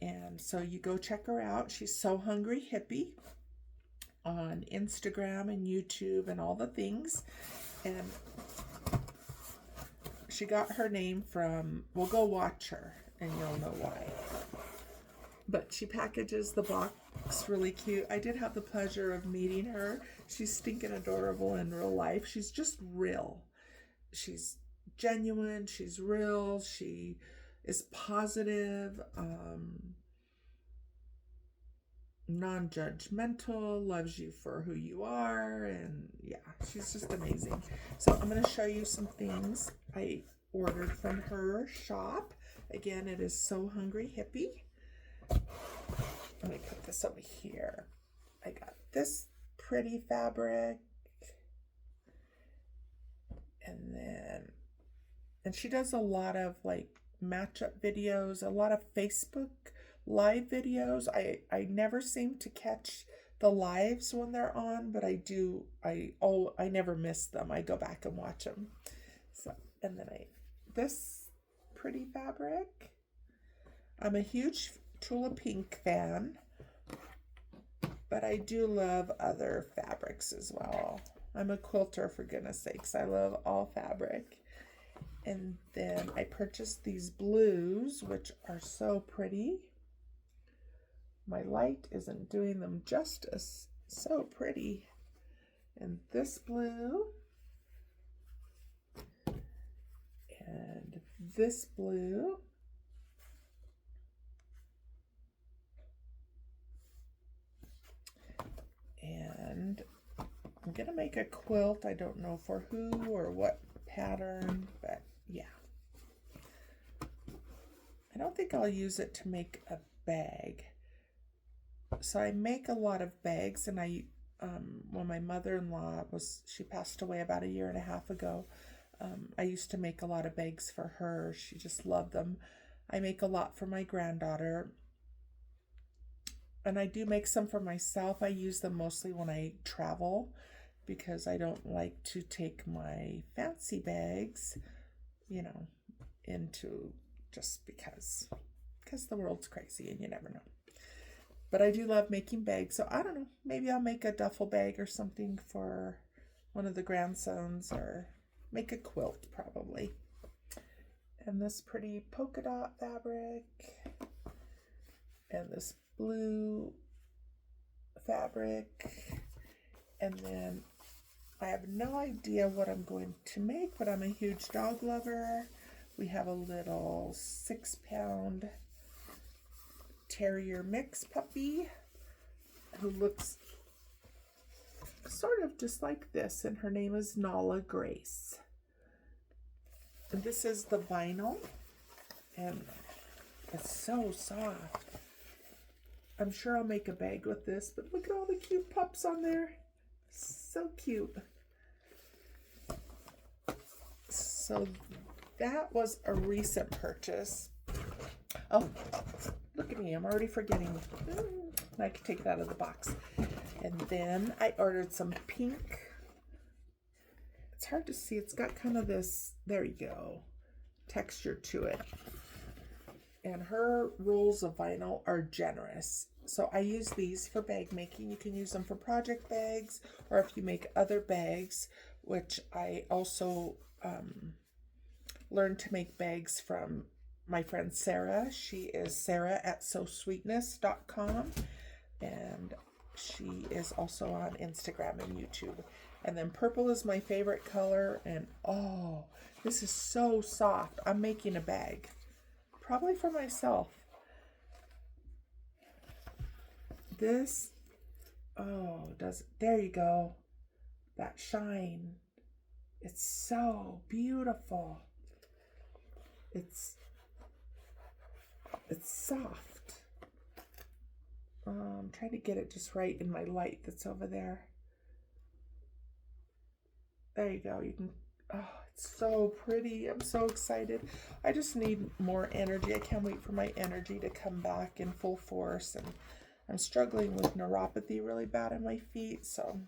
And so you go check her out. She's So Hungry Hippie on Instagram and YouTube and all the things. And she got her name from, well, go watch her and you'll know why. But she packages the box really cute. I did have the pleasure of meeting her. She's stinking adorable in real life. She's just real. She's genuine. She's real. She is positive. Non-judgmental, loves you for who you are, and yeah, she's just amazing. So I'm going to show you some things I ordered from her shop. Again, it is So Hungry Hippie. Let me put this over here. I got this pretty fabric, and she does a lot of like matchup videos, a lot of Facebook live videos. I never seem to catch the lives when they're on, but I never miss them. I go back and watch them. So, and then this pretty fabric. I'm a huge Tula Pink fan, but I do love other fabrics as well. I'm a quilter, for goodness sakes. I love all fabric. And then I purchased these blues, which are so pretty. My light isn't doing them justice. So pretty. And this blue. And this blue. And I'm going to make a quilt. I don't know for who or what pattern, but yeah. I don't think I'll use it to make a bag. So I make a lot of bags, and when my mother-in-law she passed away about a year and a half ago, I used to make a lot of bags for her. She just loved them. I make a lot for my granddaughter, and I do make some for myself. I use them mostly when I travel because I don't like to take my fancy bags, into just because the world's crazy and you never know. But I do love making bags, so I don't know. Maybe I'll make a duffel bag or something for one of the grandsons, or make a quilt probably. And this pretty polka dot fabric, and this blue fabric, and then I have no idea what I'm going to make, but I'm a huge dog lover. We have a little 6-pound terrier mix puppy who looks sort of just like this, and her name is Nala Grace. And this is the vinyl, and it's so soft. I'm sure I'll make a bag with this, but look at all the cute pups on there. So cute. So that was a recent purchase. Oh, look at me, I'm already forgetting. I can take it out of the box. And then I ordered some pink. It's hard to see. It's got kind of this, there you go, texture to it. And her rolls of vinyl are generous. So I use these for bag making. You can use them for project bags, or if you make other bags, which I also learned to make bags from my friend Sarah. She is Sarah at sewsweetness.com, and she is also on Instagram and YouTube. And then purple is my favorite color, and oh, this is so soft. I'm making a bag, probably for myself. This, there you go, that shine. It's so beautiful. It's soft. I'm trying to get it just right in my light that's over there. There you go. You can, it's so pretty. I'm so excited. I just need more energy. I can't wait for my energy to come back in full force. And I'm struggling with neuropathy really bad in my feet, so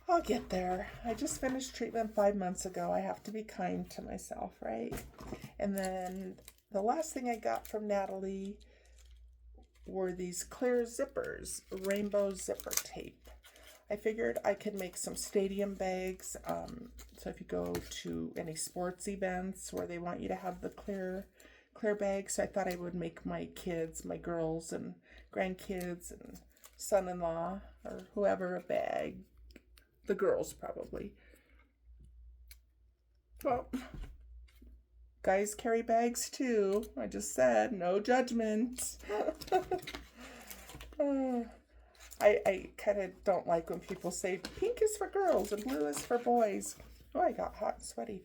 I'll get there. I just finished treatment 5 months ago. I have to be kind to myself, right? And then the last thing I got from Natalie were these clear zippers, rainbow zipper tape. I figured I could make some stadium bags. So if you go to any sports events where they want you to have the clear bags, so I thought I would make my kids, my girls and grandkids and son-in-law or whoever a bag. The girls probably. Well, guys carry bags too. I just said no judgment. I kind of don't like when people say pink is for girls and blue is for boys. Oh, I got hot and sweaty.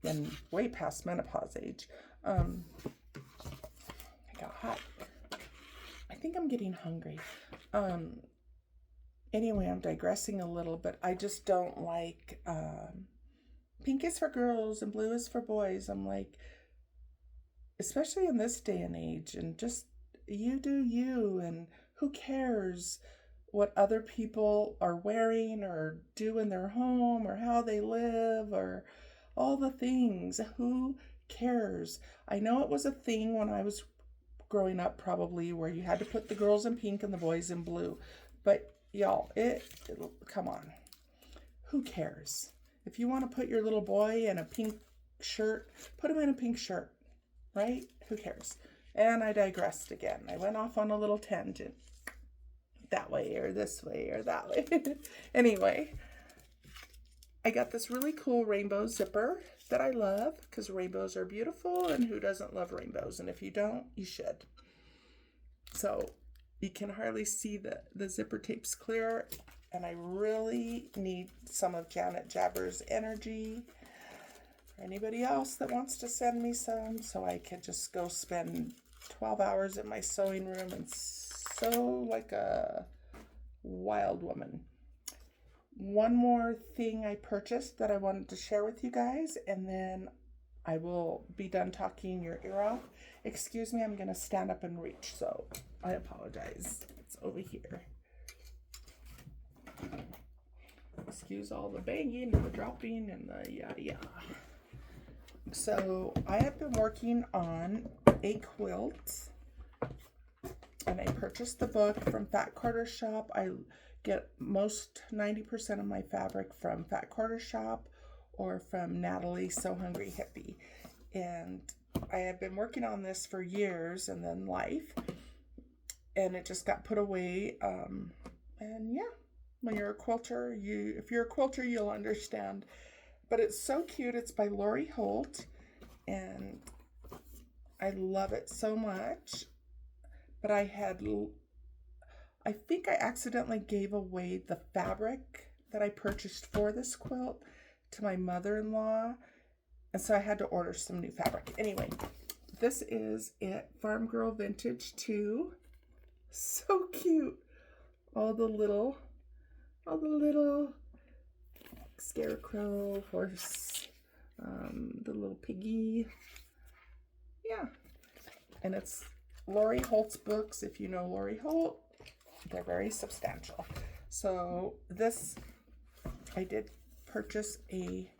And way past menopause age. I got hot. I think I'm getting hungry. Anyway, I'm digressing a little, but I just don't like pink is for girls and blue is for boys. I'm like, especially in this day and age, and just you do you, and who cares what other people are wearing or do in their home or how they live or all the things. Who cares? I know it was a thing when I was growing up, probably, where you had to put the girls in pink and the boys in blue. But y'all, come on. Who cares? If you want to put your little boy in a pink shirt, put him in a pink shirt, right? Who cares? And I digressed again. I went off on a little tangent. That way or this way or that way. Anyway, I got this really cool rainbow zipper that I love because rainbows are beautiful, and who doesn't love rainbows? And if you don't, you should. So you can hardly see the zipper tape's clear, and I really need some of Janet Jabber's energy, or anybody else that wants to send me some, so I can just go spend 12 hours in my sewing room and sew like a wild woman. One more thing I purchased that I wanted to share with you guys, and then I will be done talking your ear off. Excuse me, I'm going to stand up and reach, so I apologize. It's over here. Excuse all the banging and the dropping and the yada yada. So I have been working on a quilt, and I purchased the book from Fat Quarter Shop. I get most 90% of my fabric from Fat Quarter Shop or from Natalie So Hungry Hippie. And I have been working on this for years, and then life, and it just got put away. And yeah, when you're a quilter, if you're a quilter, you'll understand. But it's so cute. It's by Lori Holt, and I love it so much. But I think I accidentally gave away the fabric that I purchased for this quilt to my mother-in-law, and so I had to order some new fabric. Anyway, this is it, Farm Girl Vintage 2. So cute. All the little scarecrow, horse, the little piggy. Yeah. And it's Lori Holt's books. If you know Lori Holt, they're very substantial. So this, I did purchase a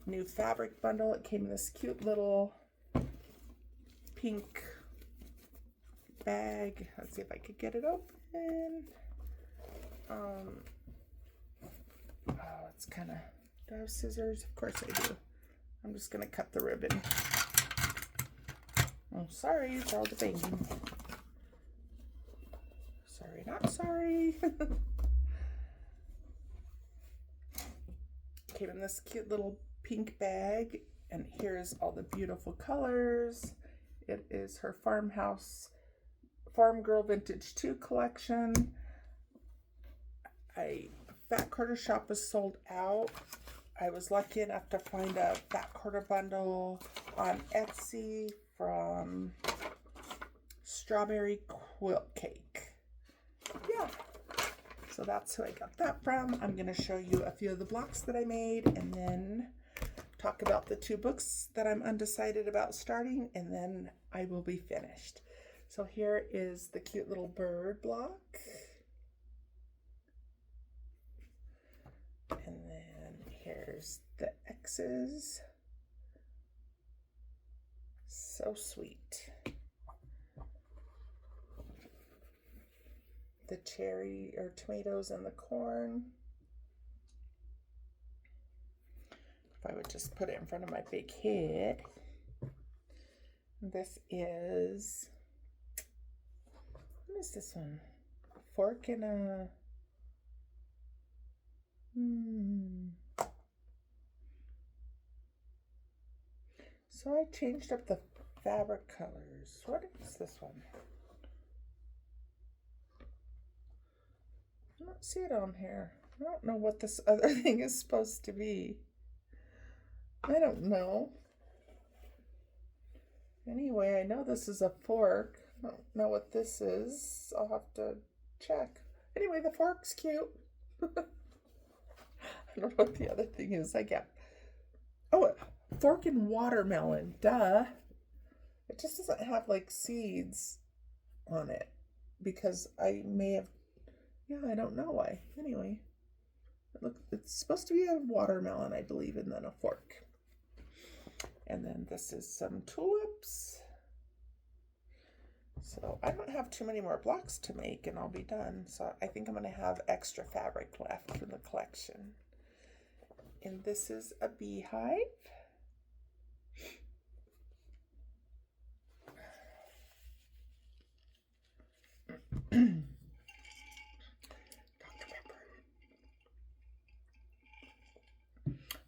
new fabric bundle. It came in this cute little pink bag. Let's see if I could get it open. Oh, it's kind of, do I have scissors? Of course I do. I'm just going to cut the ribbon. Oh, sorry for all the banging. Sorry, not sorry. Came in this cute little pink bag, and here's all the beautiful colors. It is her Farm Girl Vintage 2 collection. Fat Quarter Shop was sold out. I was lucky enough to find a Fat Quarter bundle on Etsy from Strawberry Quilt Cake. Yeah. So that's who I got that from. I'm going to show you a few of the blocks that I made, and then talk about the 2 books that I'm undecided about starting, and then I will be finished. So here is the cute little bird block. And then here's the X's. So sweet. The cherry or tomatoes and the corn. If I would just put it in front of my big head. This is, what is this one? A fork and a, So I changed up the fabric colors. What is this one? I don't see it on here. I don't know what this other thing is supposed to be. I don't know. Anyway, I know this is a fork. I don't know what this is. I'll have to check. Anyway, the fork's cute. I don't know what the other thing is. I get. Oh, fork and watermelon. Duh. It just doesn't have like seeds on it because I may have. Yeah, I don't know why. Anyway, it's supposed to be a watermelon, I believe, and then a fork. And then this is some tulips. So I don't have too many more blocks to make and I'll be done. So I think I'm going to have extra fabric left in the collection. And this is a beehive.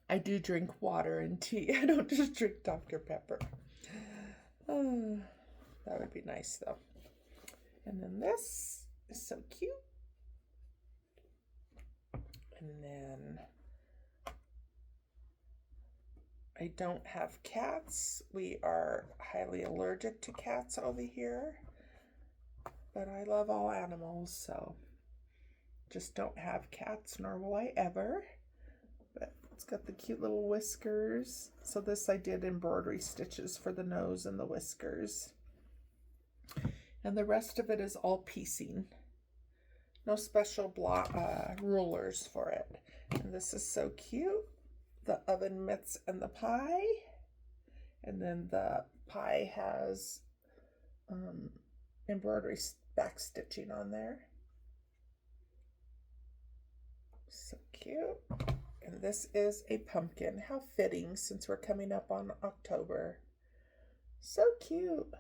I do drink water and tea. I don't just drink Dr. Pepper. Oh, that would be nice though. And then this is so cute. And then I don't have cats. We are highly allergic to cats over here. But I love all animals, so just don't have cats, nor will I ever. But it's got the cute little whiskers. So this I did embroidery stitches for the nose and the whiskers. And the rest of it is all piecing. No special rulers for it. And this is so cute. The oven mitts and the pie. And then the pie has embroidery back stitching on there. So cute. And this is a pumpkin. How fitting since we're coming up on October. So cute.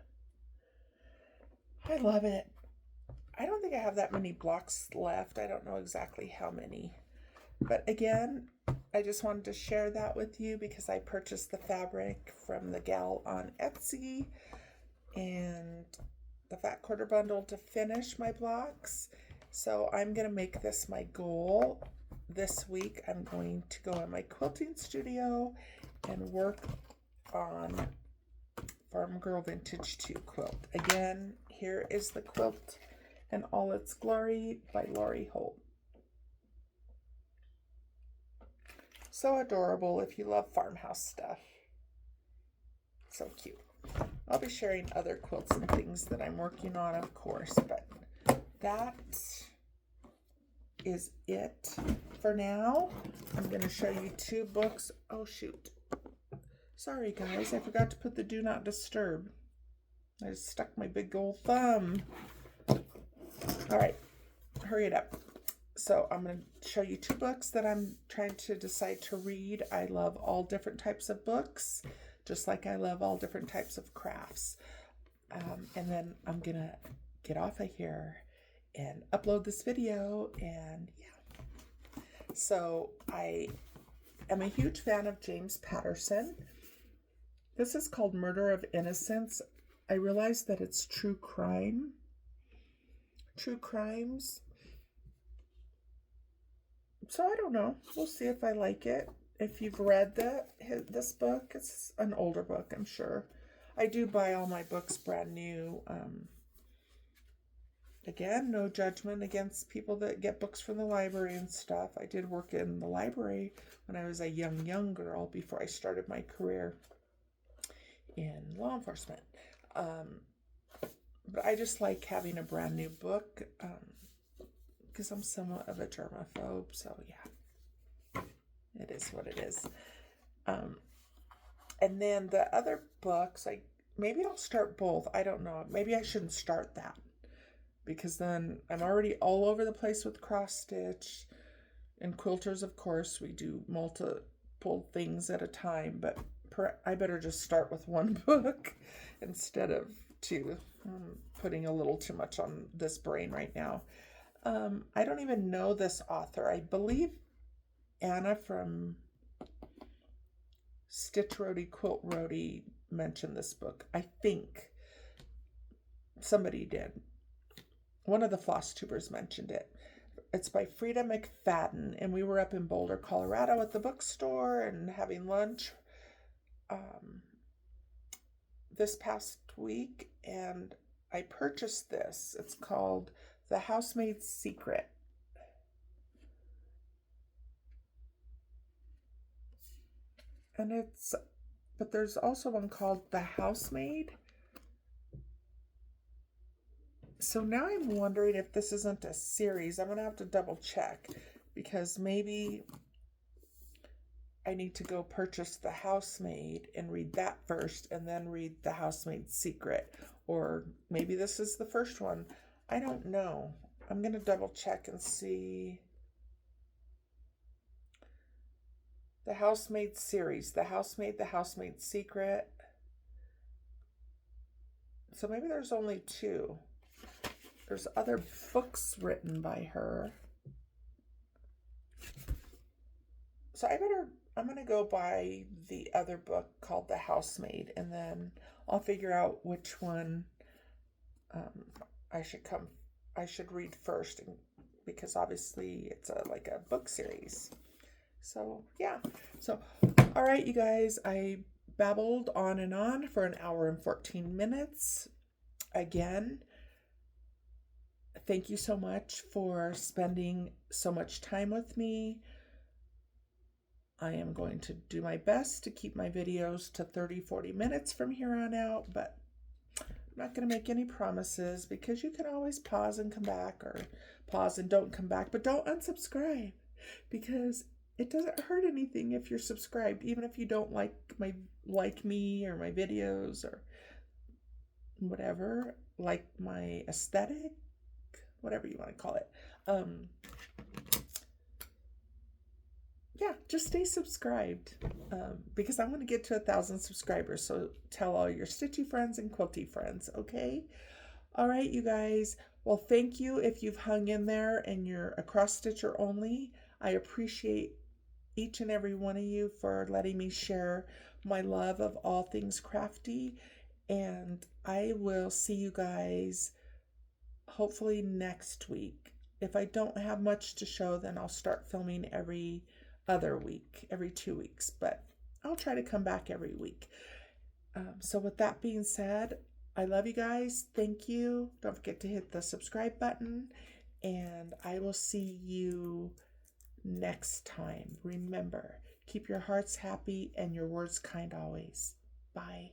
I love it. I don't think I have that many blocks left. I don't know exactly how many. But again, I just wanted to share that with you because I purchased the fabric from the gal on Etsy and the fat quarter bundle to finish my blocks. So I'm going to make this my goal. This week I'm going to go in my quilting studio and work on Farm Girl Vintage 2 quilt. Again, here is the quilt in all its glory by Lori Holt. So adorable if you love farmhouse stuff. So cute. I'll be sharing other quilts and things that I'm working on, of course, but that is it for now. I'm going to show you 2 books. Oh, shoot. Sorry, guys. I forgot to put the Do Not Disturb. I just stuck my big old thumb. All right. Hurry it up. So I'm going to show you 2 books that I'm trying to decide to read. I love all different types of books, just like I love all different types of crafts. And then I'm going to get off of here and upload this video. And yeah. So I am a huge fan of James Patterson. This is called Murder of Innocence. I realize that it's true crime. True crimes. So I don't know. We'll see if I like it. If you've read this book, it's an older book, I'm sure. I do buy all my books brand new. Again, no judgment against people that get books from the library and stuff. I did work in the library when I was a young girl before I started my career in law enforcement. But I just like having a brand new book because I'm somewhat of a germaphobe. So yeah, it is what it is. And then the other books, maybe I'll start both. I don't know. Maybe I shouldn't start that because then I'm already all over the place with cross stitch and quilters. Of course, we do multiple things at a time, but I better just start with 1 book instead of 2. I'm putting a little too much on this brain right now. I don't even know this author. I believe Anna from Stitch Roadie Quilt Roadie mentioned this book. I think somebody did. One of the Flosstubers mentioned it. It's by Frida McFadden, and we were up in Boulder, Colorado at the bookstore and having lunch this past week, and I purchased this. It's called The Housemaid's Secret. And but there's also one called The Housemaid. So now I'm wondering if this isn't a series. I'm going to have to double check because maybe I need to go purchase The Housemaid and read that first and then read The Housemaid's Secret. Or maybe this is the first one. I don't know. I'm going to double check and see. The Housemaid series. The Housemaid's Secret. So maybe there's only 2. There's other books written by her. So I'm going to go buy the other book called The Housemaid, and then I'll figure out which one I should read first, because obviously it's like a book series. So yeah, so All right, you guys, I babbled on and on for 1 hour and 14 minutes. Again, thank you so much for spending so much time with me. I am going to do my best to keep my videos to 30-40 minutes from here on out, but I'm not going to make any promises because you can always pause and come back, or pause and don't come back, but don't unsubscribe because it doesn't hurt anything if you're subscribed, even if you don't like me or my videos or whatever, like my aesthetic, whatever you want to call it. Yeah, just stay subscribed because I want to get to 1,000 subscribers. So tell all your stitchy friends and quilty friends, okay? All right, you guys. Well, thank you if you've hung in there and you're a cross stitcher only. I appreciate each and every one of you for letting me share my love of all things crafty. And I will see you guys hopefully next week. If I don't have much to show, then I'll start filming every other week, every 2 weeks, but I'll try to come back every week. So with that being said, I love you guys. Thank you. Don't forget to hit the subscribe button, and I will see you next time. Remember, keep your hearts happy and your words kind always. Bye.